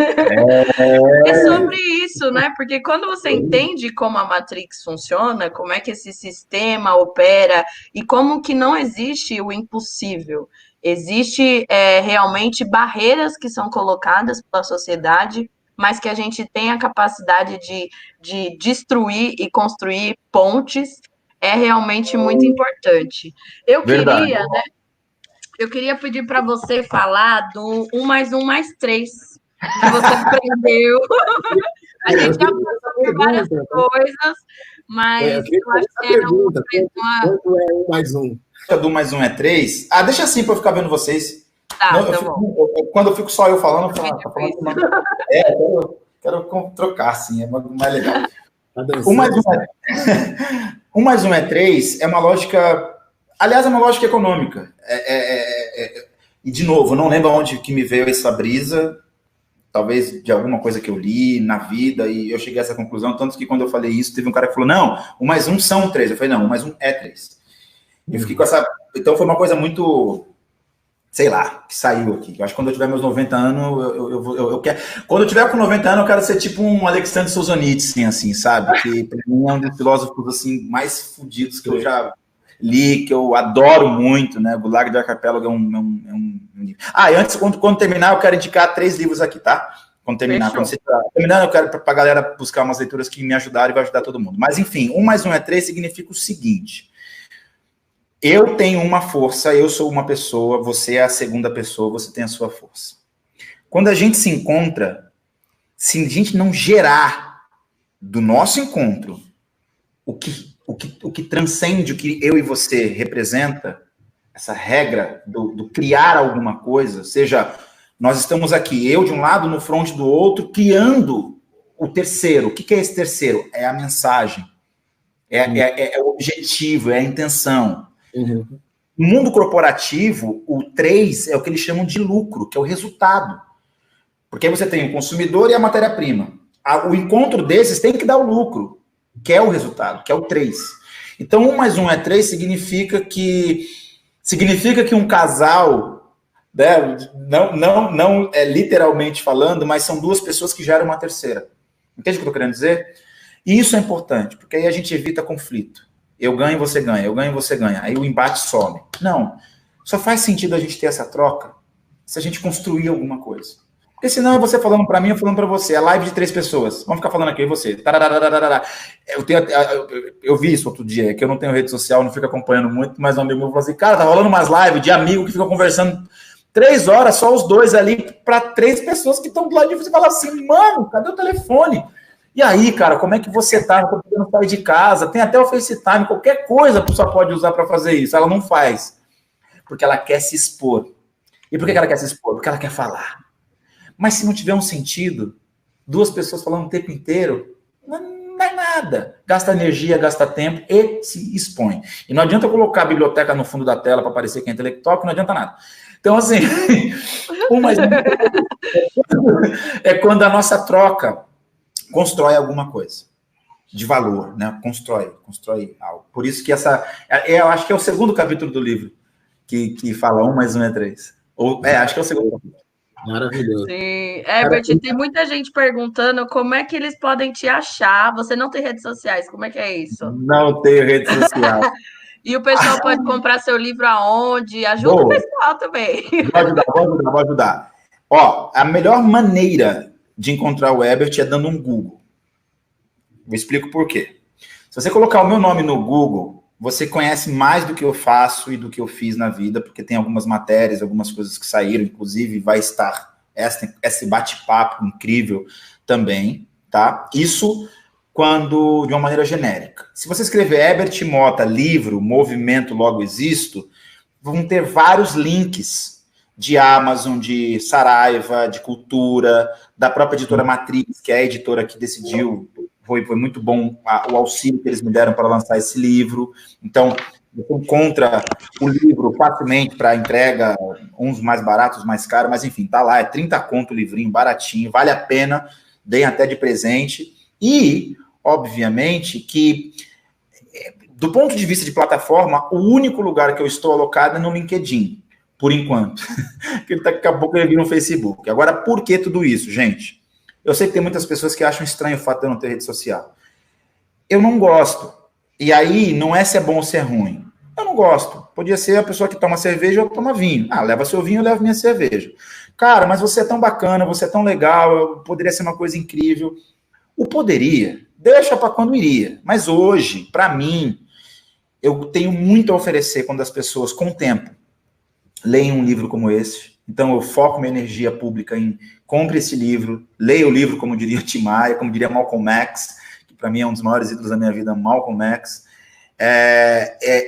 A: É sobre isso, né? Porque quando você entende como a Matrix funciona, como é que esse sistema opera e como que não existe o impossível, existe realmente barreiras que são colocadas pela sociedade, mas que a gente tem a capacidade de destruir e construir pontes, é realmente muito importante. Eu queria pedir para você falar do 1 mais 1 mais 3, que você aprendeu. A gente já passou por várias coisas, mas eu acho que é
C: pergunta, quanto é 1 mais 1?
B: Do 1 mais 1 é 3? Ah, deixa assim para eu ficar vendo vocês.
A: Tá, não, tá bom.
B: Quando eu fico só eu falando, eu quero trocar, assim, é mais legal. 1 mais 1 é 3 é uma lógica... Aliás, é uma lógica econômica. E, de novo, não lembro onde que me veio essa brisa, talvez de alguma coisa que eu li na vida, e eu cheguei a essa conclusão, tanto que quando eu falei isso, teve um cara que falou, não, 1 mais 1 são 3. Eu falei, não, 1 mais 1 é 3. Eu fiquei com essa... Então, foi uma coisa muito... Sei lá, que saiu aqui. Eu acho que quando eu tiver meus 90 anos, eu quero... Quando eu tiver com 90 anos, eu quero ser tipo um Alexandre Solzhenitsyn, assim, sabe? Que, pra mim, é um dos filósofos, assim, mais fodidos que eu já... li, que eu adoro muito, né? Gulag de Arquipélago é um livro. E antes, quando terminar, eu quero indicar 3 livros aqui, tá? Quando terminar. Quando você terminando, eu quero para a galera buscar umas leituras que me ajudaram e vai ajudar todo mundo. Mas, enfim, 1 mais 1 é 3 significa o seguinte. Eu tenho uma força, eu sou uma pessoa, você é a segunda pessoa, você tem a sua força. Quando a gente se encontra, se a gente não gerar do nosso encontro o que transcende o que eu e você representa, essa regra do criar alguma coisa, seja, nós estamos aqui, eu de um lado, no front do outro, criando o terceiro. O que é esse terceiro? É a mensagem, é o objetivo, é a intenção.
C: Uhum.
B: No mundo corporativo, o 3 é o que eles chamam de lucro, que é o resultado. Porque aí você tem o consumidor e a matéria-prima. O encontro desses tem que dar o lucro, que é o resultado, que é o 3. Então, 1 mais 1 é 3 significa que um casal, né, não é literalmente falando, mas são 2 pessoas que geram uma terceira. Entende o que eu estou querendo dizer? E isso é importante, porque aí a gente evita conflito. Eu ganho, você ganha, eu ganho, você ganha. Aí o embate some. Não. Só faz sentido a gente ter essa troca se a gente construir alguma coisa. Porque Porque senão é você falando para mim, eu falando para você. É live de 3 pessoas. Vamos ficar falando aqui, e você. Eu vi isso outro dia, que eu não tenho rede social, não fico acompanhando muito, mas um amigo meu falou assim, cara, tá rolando umas lives de amigo que ficam conversando 3 horas, só os dois ali, para 3 pessoas que estão do lado de você. Fala assim, mano, cadê o telefone? E aí, cara, como é que você tá? Não tô podendo sair de casa, tem até o FaceTime, qualquer coisa a pessoa pode usar para fazer isso. Ela não faz, porque ela quer se expor. E por que ela quer se expor? Porque ela quer falar. Mas se não tiver um sentido, 2 pessoas falando o tempo inteiro, não é nada. Gasta energia, gasta tempo e se expõe. E não adianta eu colocar a biblioteca no fundo da tela para parecer que é intelectual, que não adianta nada. Então, assim, o mais é quando a nossa troca constrói alguma coisa de valor, né? Constrói algo. Por isso que eu acho que é o segundo capítulo do livro que fala 1 mais 1 é 3. Acho que é o segundo capítulo.
C: Maravilhoso.
A: Sim, Herbert, tem muita gente perguntando como é que eles podem te achar. Você não tem redes sociais, como é que é isso?
B: Não tenho rede social.
A: E o pessoal pode comprar seu livro aonde? Ajuda o pessoal também.
B: Vou ajudar. Ó, a melhor maneira de encontrar o Herbert é dando um Google. Eu explico por quê. Se você colocar o meu nome no Google, você conhece mais do que eu faço e do que eu fiz na vida, porque tem algumas matérias, algumas coisas que saíram, inclusive vai estar esse bate-papo incrível também, tá? Isso quando de uma maneira genérica. Se você escrever Herbert Mota, livro, movimento, logo existo, vão ter vários links de Amazon, de Saraiva, de Cultura, da própria editora Matrix, que é a editora que decidiu. Foi muito bom o auxílio que eles me deram para lançar esse livro. Então, você encontra o livro facilmente para entrega, uns mais baratos, mais caros, mas enfim, tá lá, é 30 conto o livrinho, baratinho, vale a pena, deem até de presente. E, obviamente, que, do ponto de vista de plataforma, o único lugar que eu estou alocado é no LinkedIn, por enquanto. Porque daqui a pouco ele vira no Facebook. Agora, por que tudo isso, gente? Eu sei que tem muitas pessoas que acham estranho o fato de eu não ter rede social. Eu não gosto. E aí, não é se é bom ou se é ruim. Eu não gosto. Podia ser a pessoa que toma cerveja ou toma vinho. Leva seu vinho, eu levo minha cerveja. Cara, mas você é tão bacana, você é tão legal, poderia ser uma coisa incrível. O poderia, deixa para quando iria. Mas hoje, para mim, eu tenho muito a oferecer quando as pessoas, com o tempo, leem um livro como esse. Então, eu foco minha energia pública em compre esse livro, leia o livro, como diria Tim Maia, como diria Malcolm X, que para mim é um dos maiores ídolos da minha vida, Malcolm X.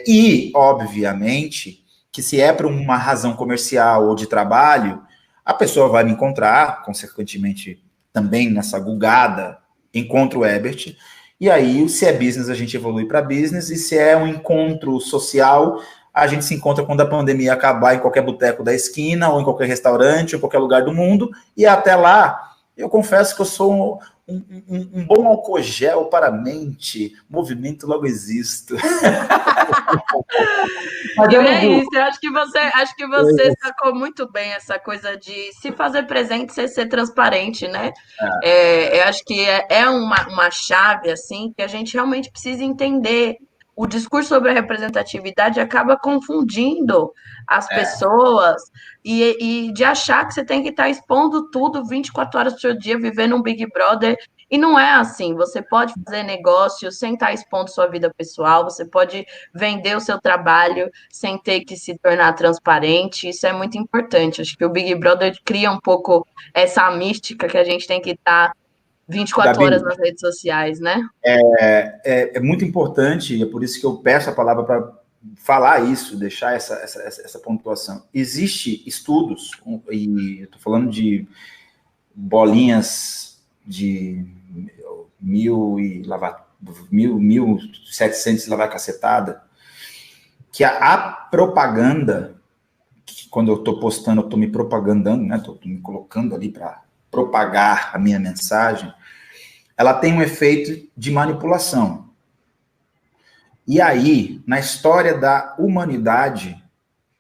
B: E, obviamente, que se é por uma razão comercial ou de trabalho, a pessoa vai me encontrar, consequentemente, também nessa gulgada, encontro o Herbert, e aí, se é business, a gente evolui para business, e se é um encontro social, a gente se encontra quando a pandemia acabar em qualquer boteco da esquina, ou em qualquer restaurante, ou em qualquer lugar do mundo, e até lá, eu confesso que eu sou um bom álcool gel para a mente, movimento logo existo.
A: Mas é isso, eu acho que você sacou muito bem essa coisa de se fazer presente, ser transparente, né? Eu acho que é uma chave, assim, que a gente realmente precisa entender. O discurso sobre a representatividade acaba confundindo as pessoas e de achar que você tem que estar expondo tudo 24 horas do seu dia, vivendo um Big Brother. E não é assim. Você pode fazer negócio sem estar expondo sua vida pessoal, você pode vender o seu trabalho sem ter que se tornar transparente. Isso é muito importante. Acho que o Big Brother cria um pouco essa mística que a gente tem que estar 24 horas nas redes sociais, né?
B: É muito importante, e é por isso que eu peço a palavra para falar isso, deixar essa pontuação. Existe estudos, e eu estou falando de bolinhas de 1.700 lavar cacetada, que a propaganda, que quando eu estou postando, eu estou me propagandando, né? Estou me colocando ali para propagar a minha mensagem, ela tem um efeito de manipulação. E aí, na história da humanidade,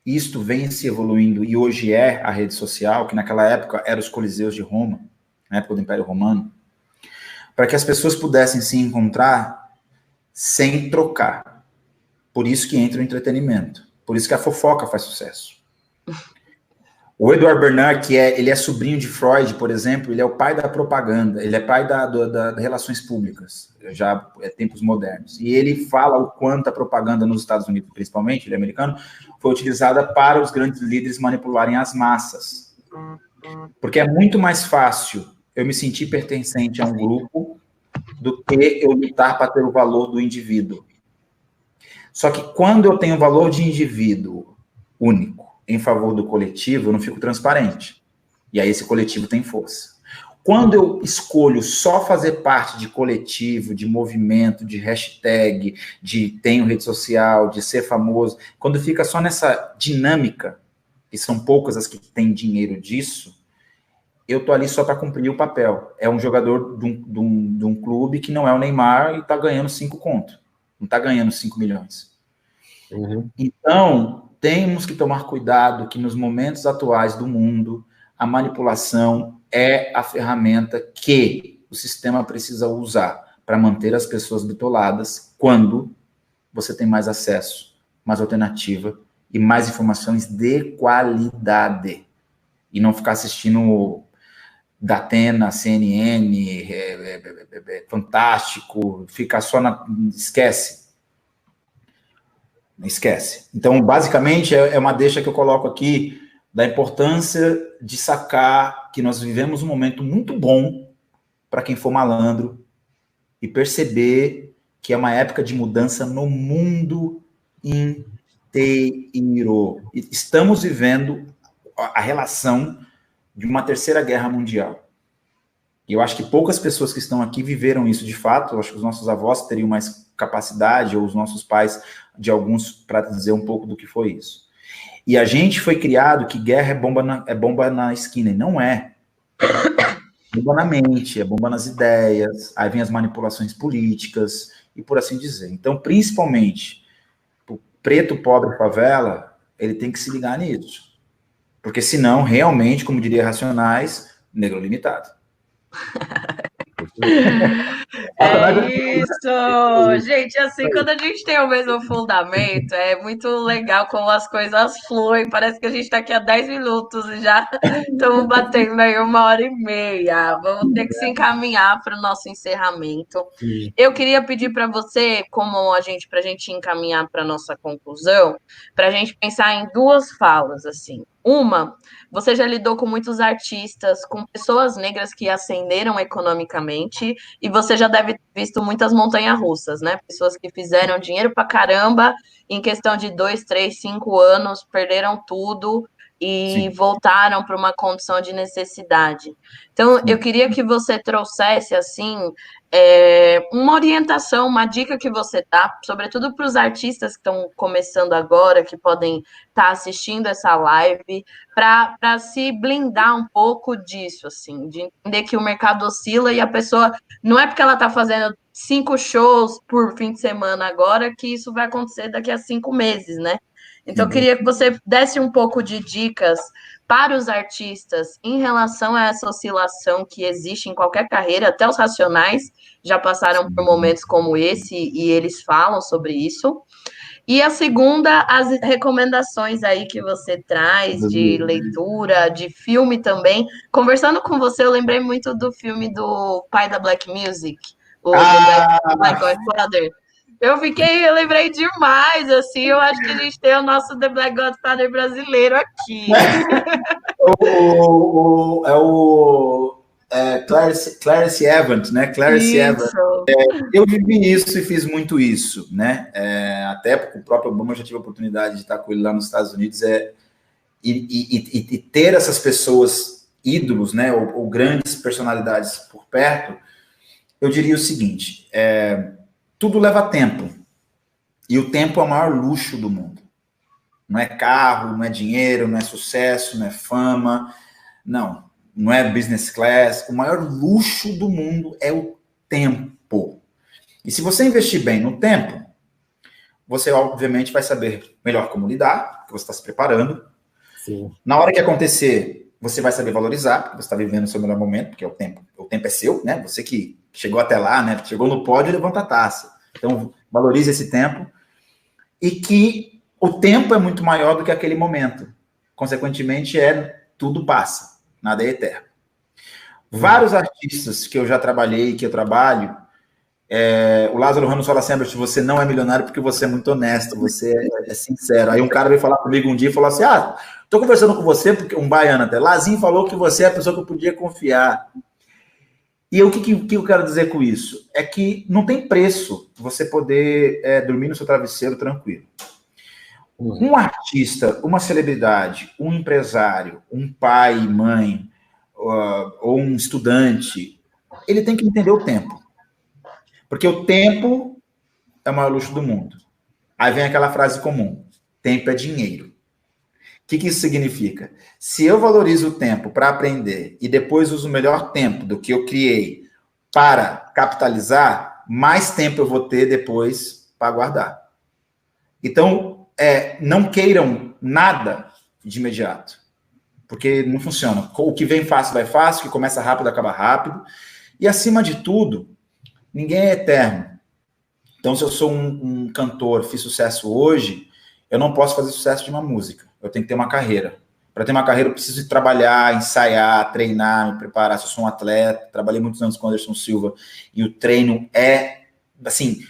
B: isto vem se evoluindo, e hoje é a rede social, que naquela época era os Coliseus de Roma, na época do Império Romano, para que as pessoas pudessem se encontrar sem trocar. Por isso que entra o entretenimento. Por isso que a fofoca faz sucesso. O Edward Bernard, ele é sobrinho de Freud, por exemplo, ele é o pai da propaganda, ele é pai das relações públicas, já é tempos modernos. E ele fala o quanto a propaganda nos Estados Unidos, principalmente, ele é americano, foi utilizada para os grandes líderes manipularem as massas. Porque é muito mais fácil eu me sentir pertencente a um grupo do que eu lutar para ter o valor do indivíduo. Só que quando eu tenho o valor de indivíduo único em favor do coletivo, eu não fico transparente. E aí esse coletivo tem força. Quando eu escolho só fazer parte de coletivo, de movimento, de hashtag, de tenho rede social, de ser famoso, quando fica só nessa dinâmica, e são poucas as que têm dinheiro disso, eu tô ali só para cumprir o papel. É um jogador de um clube que não é o Neymar e tá ganhando 5 conto. Não tá ganhando 5 milhões.
C: Uhum.
B: Então, temos que tomar cuidado que nos momentos atuais do mundo, a manipulação é a ferramenta que o sistema precisa usar para manter as pessoas bitoladas quando você tem mais acesso, mais alternativa e mais informações de qualidade. E não ficar assistindo Datena, CNN, Fantástico, ficar só na... Esquece. Esquece. Então, basicamente, é uma deixa que eu coloco aqui da importância de sacar que nós vivemos um momento muito bom para quem for malandro e perceber que é uma época de mudança no mundo inteiro. Estamos vivendo a relação de uma terceira guerra mundial. E eu acho que poucas pessoas que estão aqui viveram isso de fato. Eu acho que os nossos avós teriam mais capacidade, ou os nossos pais, de alguns, para dizer um pouco do que foi isso. E a gente foi criado que guerra é bomba na esquina, e não é. É bomba na mente, é bomba nas ideias, aí vem as manipulações políticas, e por assim dizer. Então, principalmente, o preto, pobre, favela, ele tem que se ligar nisso. Porque senão, realmente, como diria Racionais, negro limitado.
A: É isso! Gente, assim, quando a gente tem o mesmo fundamento, é muito legal como as coisas fluem. Parece que a gente está aqui há 10 minutos e já estamos batendo aí 1h30. Vamos ter que se encaminhar para o nosso encerramento.
C: Sim.
A: Eu queria pedir para você, para a gente encaminhar para a nossa conclusão, para a gente pensar em 2 falas, assim. Uma, você já lidou com muitos artistas, com pessoas negras que ascenderam economicamente, e você já deve ter visto muitas montanhas-russas, né? Pessoas que fizeram dinheiro pra caramba, em questão de 2, 3, 5 anos, perderam tudo e
B: Sim.
A: voltaram para uma condição de necessidade. Então, eu queria que você trouxesse, assim, uma orientação, uma dica que você dá, sobretudo para os artistas que estão começando agora, que podem estar assistindo essa live, para se blindar um pouco disso, assim, de entender que o mercado oscila e a pessoa, não é porque ela está fazendo 5 shows por fim de semana agora que isso vai acontecer daqui a 5 meses, né? Então, eu queria que você desse um pouco de dicas para os artistas em relação a essa oscilação que existe em qualquer carreira, até os Racionais já passaram por momentos como esse e eles falam sobre isso. E a segunda, as recomendações aí que você traz de leitura, de filme também. Conversando com você, eu lembrei muito do filme do pai da Black Music, o The Black Godfather. Eu lembrei demais, assim, eu acho que a gente tem o nosso The Black Godfather brasileiro aqui.
B: Clarence Evans, né? Clarence Evans. Eu vivi isso e fiz muito isso, né? Até porque o próprio Obama já tive a oportunidade de estar com ele lá nos Estados Unidos. E ter essas pessoas ídolos, né? Ou grandes personalidades por perto, eu diria o seguinte: tudo leva tempo. E o tempo é o maior luxo do mundo. Não é carro, não é dinheiro, não é sucesso, não é fama. Não é business class. O maior luxo do mundo é o tempo. E se você investir bem no tempo, você obviamente vai saber melhor como lidar, porque você está se preparando.
C: Sim.
B: Na hora que acontecer, você vai saber valorizar, porque você está vivendo o seu melhor momento, porque o tempo é seu, né? Você que chegou até lá, né? Chegou no pódio, levanta a taça. Então, valorize esse tempo. E que o tempo é muito maior do que aquele momento. Consequentemente, é tudo passa, nada é eterno. Vários artistas que eu já trabalhei, que eu trabalho, o Lázaro Ramos fala sempre, você não é milionário porque você é muito honesto, você é sincero. Aí um cara veio falar comigo um dia e falou assim, tô conversando com você, porque um baiano até, Lazinho falou que você é a pessoa que eu podia confiar. E o que eu quero dizer com isso? É que não tem preço você poder dormir no seu travesseiro tranquilo. Um artista, uma celebridade, um empresário, um pai, mãe, ou um estudante, ele tem que entender o tempo. Porque o tempo é o maior luxo do mundo. Aí vem aquela frase comum, tempo é dinheiro. O que isso significa? Se eu valorizo o tempo para aprender e depois uso o melhor tempo do que eu criei para capitalizar, mais tempo eu vou ter depois para guardar. Então, não queiram nada de imediato, porque não funciona. O que vem fácil vai fácil, o que começa rápido acaba rápido. E, acima de tudo, ninguém é eterno. Então, se eu sou um cantor, fiz sucesso hoje, eu não posso fazer sucesso de uma música. Eu tenho que ter uma carreira. Para ter uma carreira, eu preciso trabalhar, ensaiar, treinar, me preparar. Se eu sou um atleta, trabalhei muitos anos com o Anderson Silva, e o treino assim,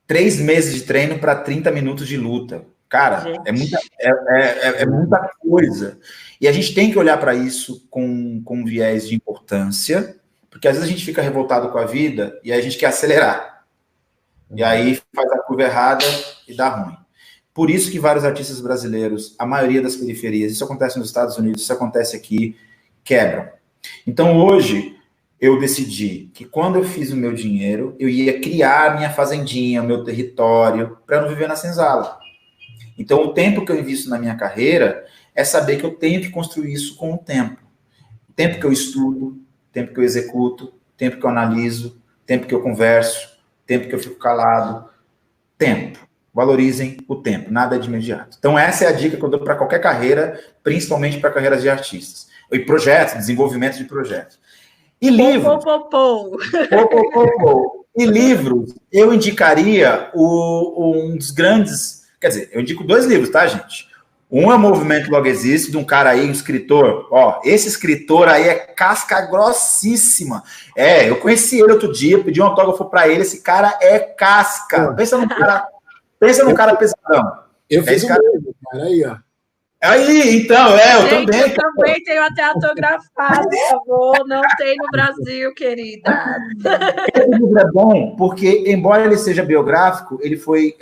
B: 3 meses de treino para 30 minutos de luta. Cara, é muita coisa. E a gente tem que olhar para isso com um viés de importância, porque às vezes a gente fica revoltado com a vida e aí a gente quer acelerar. E aí faz a curva errada e dá ruim. Por isso que vários artistas brasileiros, a maioria das periferias, isso acontece nos Estados Unidos, isso acontece aqui, quebram. Então, hoje, eu decidi que quando eu fiz o meu dinheiro, eu ia criar a minha fazendinha, o meu território, para não viver na senzala. Então, o tempo que eu invisto na minha carreira é saber que eu tenho que construir isso com o tempo. O tempo que eu estudo, o tempo que eu executo, o tempo que eu analiso, o tempo que eu converso, o tempo que eu fico calado. Tempo. Valorizem o tempo, nada de imediato. Então, essa é a dica que eu dou para qualquer carreira, principalmente para carreiras de artistas. E projetos, desenvolvimento de projetos. E livros. E livros, eu indicaria um dos grandes. Quer dizer, eu indico 2 livros, tá, gente? Um é o Movimento Logo Existe, de um cara aí, um escritor. Esse escritor aí é casca grossíssima. Eu conheci ele outro dia, pedi um autógrafo para ele. Esse cara é casca. Pensa num cara pesadão.
C: Eu fiz cara aí, ó.
B: Aí, então, eu também.
A: Eu também tenho até autografado, por favor. Não tem no Brasil, querida.
B: Esse livro é bom porque, embora ele seja biográfico, ele foi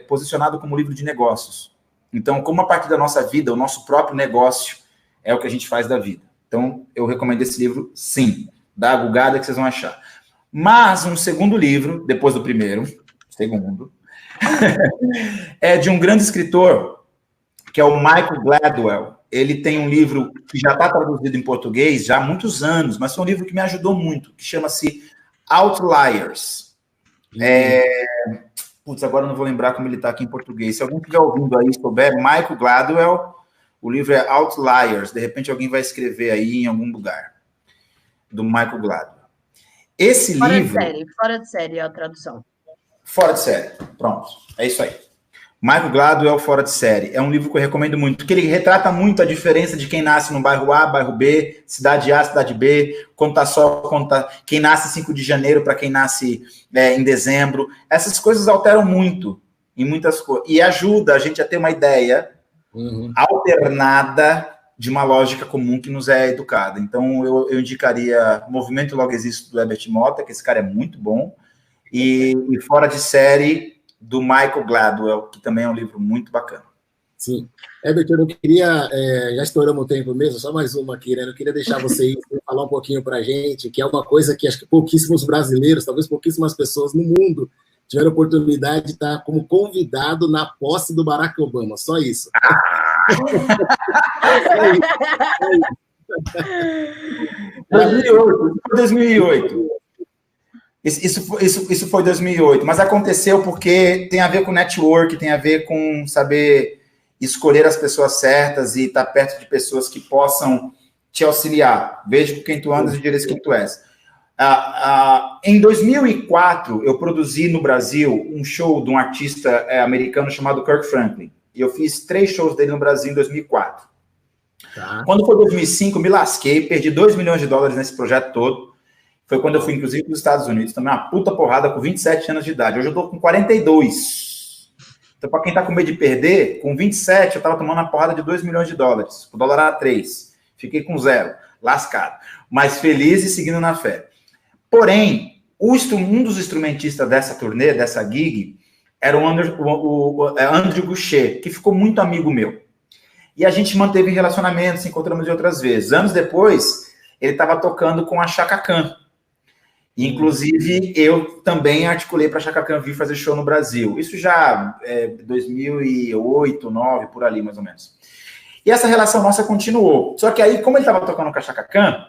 B: posicionado como livro de negócios. Então, como a partir da nossa vida, o nosso próprio negócio é o que a gente faz da vida. Então, eu recomendo esse livro, sim. Dá a bugada que vocês vão achar. Mas um segundo livro, depois do primeiro, segundo, é de um grande escritor, que é o Michael Gladwell. Ele tem um livro que já está traduzido em português já há muitos anos, mas foi um livro que me ajudou muito, que chama-se Outliers. Agora eu não vou lembrar como ele está aqui em português. Se alguém estiver ouvindo aí, souber, Michael Gladwell, o livro é Outliers. De repente alguém vai escrever aí em algum lugar, do Michael Gladwell. Esse livro...
A: Fora de série é a tradução.
B: Fora de série, pronto, é isso aí. Michael Gladwell, Fora de Série. É um livro que eu recomendo muito, porque ele retrata muito a diferença de quem nasce no bairro A, bairro B, cidade A, cidade B, quem nasce 5 de janeiro para quem nasce em dezembro. Essas coisas alteram muito em muitas coisas. E ajuda a gente a ter uma ideia alternada de uma lógica comum que nos é educada. Então, eu indicaria Movimento Logo Existe, do Herbert Mota, que esse cara é muito bom, e Fora de Série, do Michael Gladwell, que também é um livro muito bacana.
C: Sim. Herbert, eu não queria... já estouramos o tempo mesmo, só mais uma aqui, né? Eu queria deixar você falar um pouquinho para a gente, que é uma coisa que acho que pouquíssimos brasileiros, talvez pouquíssimas pessoas no mundo, tiveram a oportunidade de estar como convidado na posse do Barack Obama. Só isso.
B: 2008. Isso foi 2008, mas aconteceu porque tem a ver com network, tem a ver com saber escolher as pessoas certas e estar perto de pessoas que possam te auxiliar. Veja com quem tu andas e direito quem tu és. Em 2004, eu produzi no Brasil um show de um artista americano chamado Kirk Franklin. E eu fiz 3 shows dele no Brasil em 2004.
C: Tá.
B: Quando foi 2005, me lasquei, perdi $2 milhões nesse projeto todo. Foi quando eu fui, inclusive, para os Estados Unidos. Tomei uma puta porrada com 27 anos de idade. Hoje eu tô com 42. Então, para quem tá com medo de perder, com 27 eu tava tomando uma porrada de $2 milhões. O dólar era 3. Fiquei com 0. Lascado. Mas feliz e seguindo na fé. Porém, um dos instrumentistas dessa turnê, dessa gig, era o Andrew Goucher, que ficou muito amigo meu. E a gente manteve relacionamento, se encontramos de outras vezes. Anos depois, ele estava tocando com a Chaka Khan. Inclusive, eu também articulei para a Chaka Khan vir fazer show no Brasil. Isso já é 2008, 2009, por ali, mais ou menos. E essa relação nossa continuou. Só que aí, como ele estava tocando com a Chaka Khan,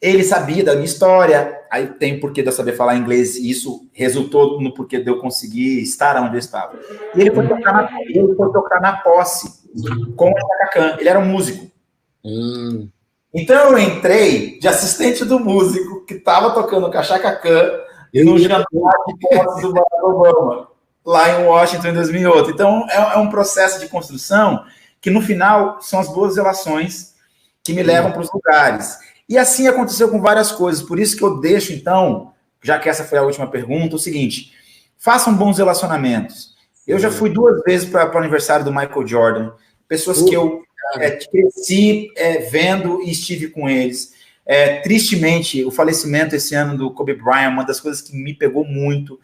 B: ele sabia da minha história, aí tem o porquê de eu saber falar inglês, e isso resultou no porquê de eu conseguir estar onde eu estava. E ele foi tocar na posse com a Chaka Khan. Ele era um músico. Então eu entrei de assistente do músico que estava tocando com a Chaka Khan no jantar de posse do Barack Obama, lá em Washington, em 2008. Então é um processo de construção que, no final, são as boas relações que me levam para os lugares. E assim aconteceu com várias coisas. Por isso que eu deixo, então, já que essa foi a última pergunta, o seguinte: façam bons relacionamentos. Eu já fui 2 vezes para o aniversário do Michael Jordan, pessoas que eu cresci vendo e estive com eles. Tristemente, o falecimento esse ano do Kobe Bryant, uma das coisas que me pegou muito.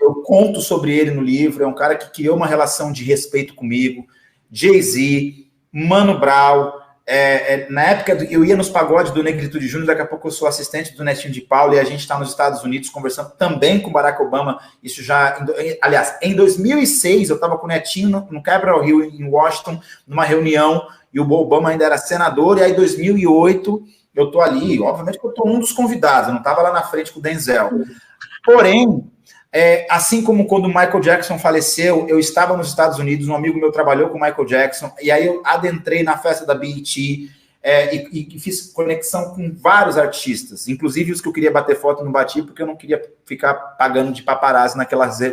B: Eu conto sobre ele no livro. É um cara que criou uma relação de respeito comigo. Jay-Z, Mano Brown. Na época, eu ia nos pagodes do Negritude Júnior, daqui a pouco eu sou assistente do Netinho de Paulo, e a gente está nos Estados Unidos conversando também com Barack Obama. Isso já, aliás, em 2006, eu estava com o Netinho no Capitol Hill, em Washington, numa reunião, e o Obama ainda era senador, e aí em 2008, eu estou ali, obviamente que eu estou um dos convidados, eu não estava lá na frente com o Denzel. Porém, assim como quando o Michael Jackson faleceu, eu estava nos Estados Unidos, um amigo meu trabalhou com o Michael Jackson, e aí eu adentrei na festa da BET, e fiz conexão com vários artistas, inclusive os que eu queria bater foto, não bati, porque eu não queria ficar pagando de paparazzi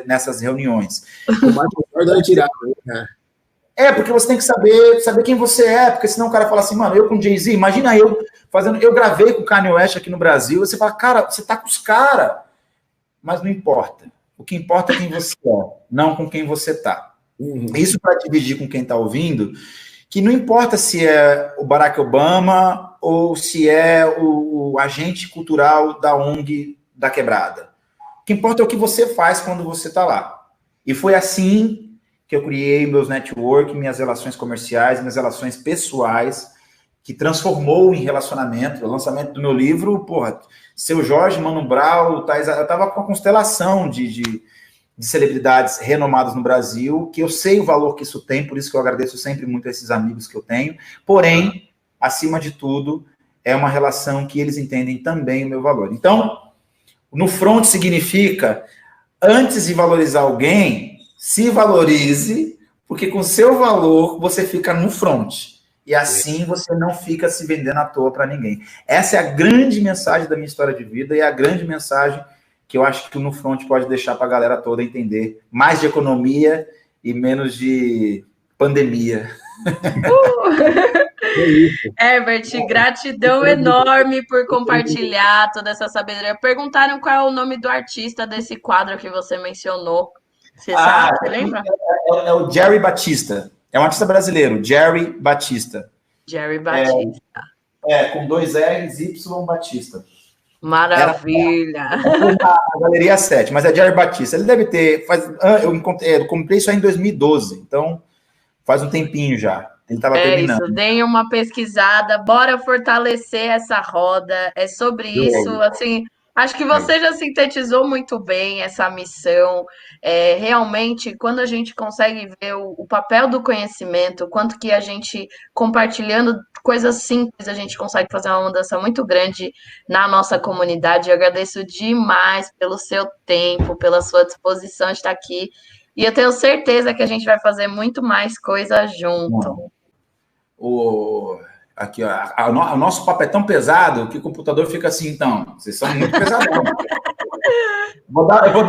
B: nessas reuniões.
C: O Michael Jordan tirava, né?
B: Porque você tem que saber quem você é, porque senão o cara fala assim, mano, eu com Jay-Z, imagina eu gravei com o Kanye West aqui no Brasil, você fala, cara, você tá com os caras. Mas não importa. O que importa é quem você é, não com quem você está. Isso para dividir com quem está ouvindo, que não importa se é o Barack Obama ou se é o agente cultural da ONG da Quebrada. O que importa é o que você faz quando você está lá. E foi assim que eu criei meus network, minhas relações comerciais, minhas relações pessoais, que transformou em relacionamento. O lançamento do meu livro, Seu Jorge, Mano Brown, eu estava com a constelação de celebridades renomadas no Brasil, que eu sei o valor que isso tem, por isso que eu agradeço sempre muito a esses amigos que eu tenho. Porém, acima de tudo, é uma relação que eles entendem também o meu valor. Então, no front significa, antes de valorizar alguém, se valorize, porque com seu valor você fica no front. E assim você não fica se vendendo à toa para ninguém. Essa é a grande mensagem da minha história de vida e é a grande mensagem que eu acho que o No Front pode deixar para a galera toda entender. Mais de economia e menos de pandemia.
A: Herbert, gratidão enorme por compartilhar toda essa sabedoria. Perguntaram qual é o nome do artista desse quadro que você mencionou. Você sabe? Você lembra?
B: É o Jerry Batista. É um artista brasileiro, Jerry Batista.
A: Jerry Batista.
B: Com 2 R's, Y Batista.
A: Maravilha.
B: A Galeria 7, mas é Jerry Batista. Ele deve ter... eu comprei isso aí em 2012, então faz um tempinho já. Ele estava terminando.
A: Isso, deem uma pesquisada, bora fortalecer essa roda. É sobre isso, assim... Acho que você já sintetizou muito bem essa missão. Realmente, quando a gente consegue ver o papel do conhecimento, quanto que a gente, compartilhando coisas simples, a gente consegue fazer uma mudança muito grande na nossa comunidade. Eu agradeço demais pelo seu tempo, pela sua disposição de estar aqui. E eu tenho certeza que a gente vai fazer muito mais coisa junto.
B: Aqui, ó, o nosso papo é tão pesado que o computador fica assim, então. Vocês são muito pesadão.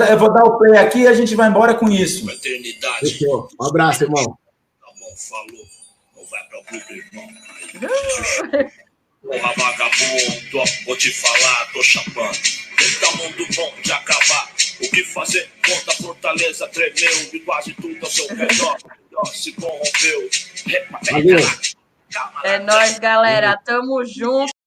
B: Eu vou dar o play aqui e a gente vai embora com isso.
C: Fechou. Um abraço, irmão.
D: Tá bom, falou. vai pro grupo, irmão. Porra, vagabundo, vou te falar, tô chapando. Tá mundo bom de acabar. O que fazer? Conta a fortaleza tremeu e quase tudo ao seu redor se corrompeu.
C: Valeu.
A: É nóis, galera. Tamo junto.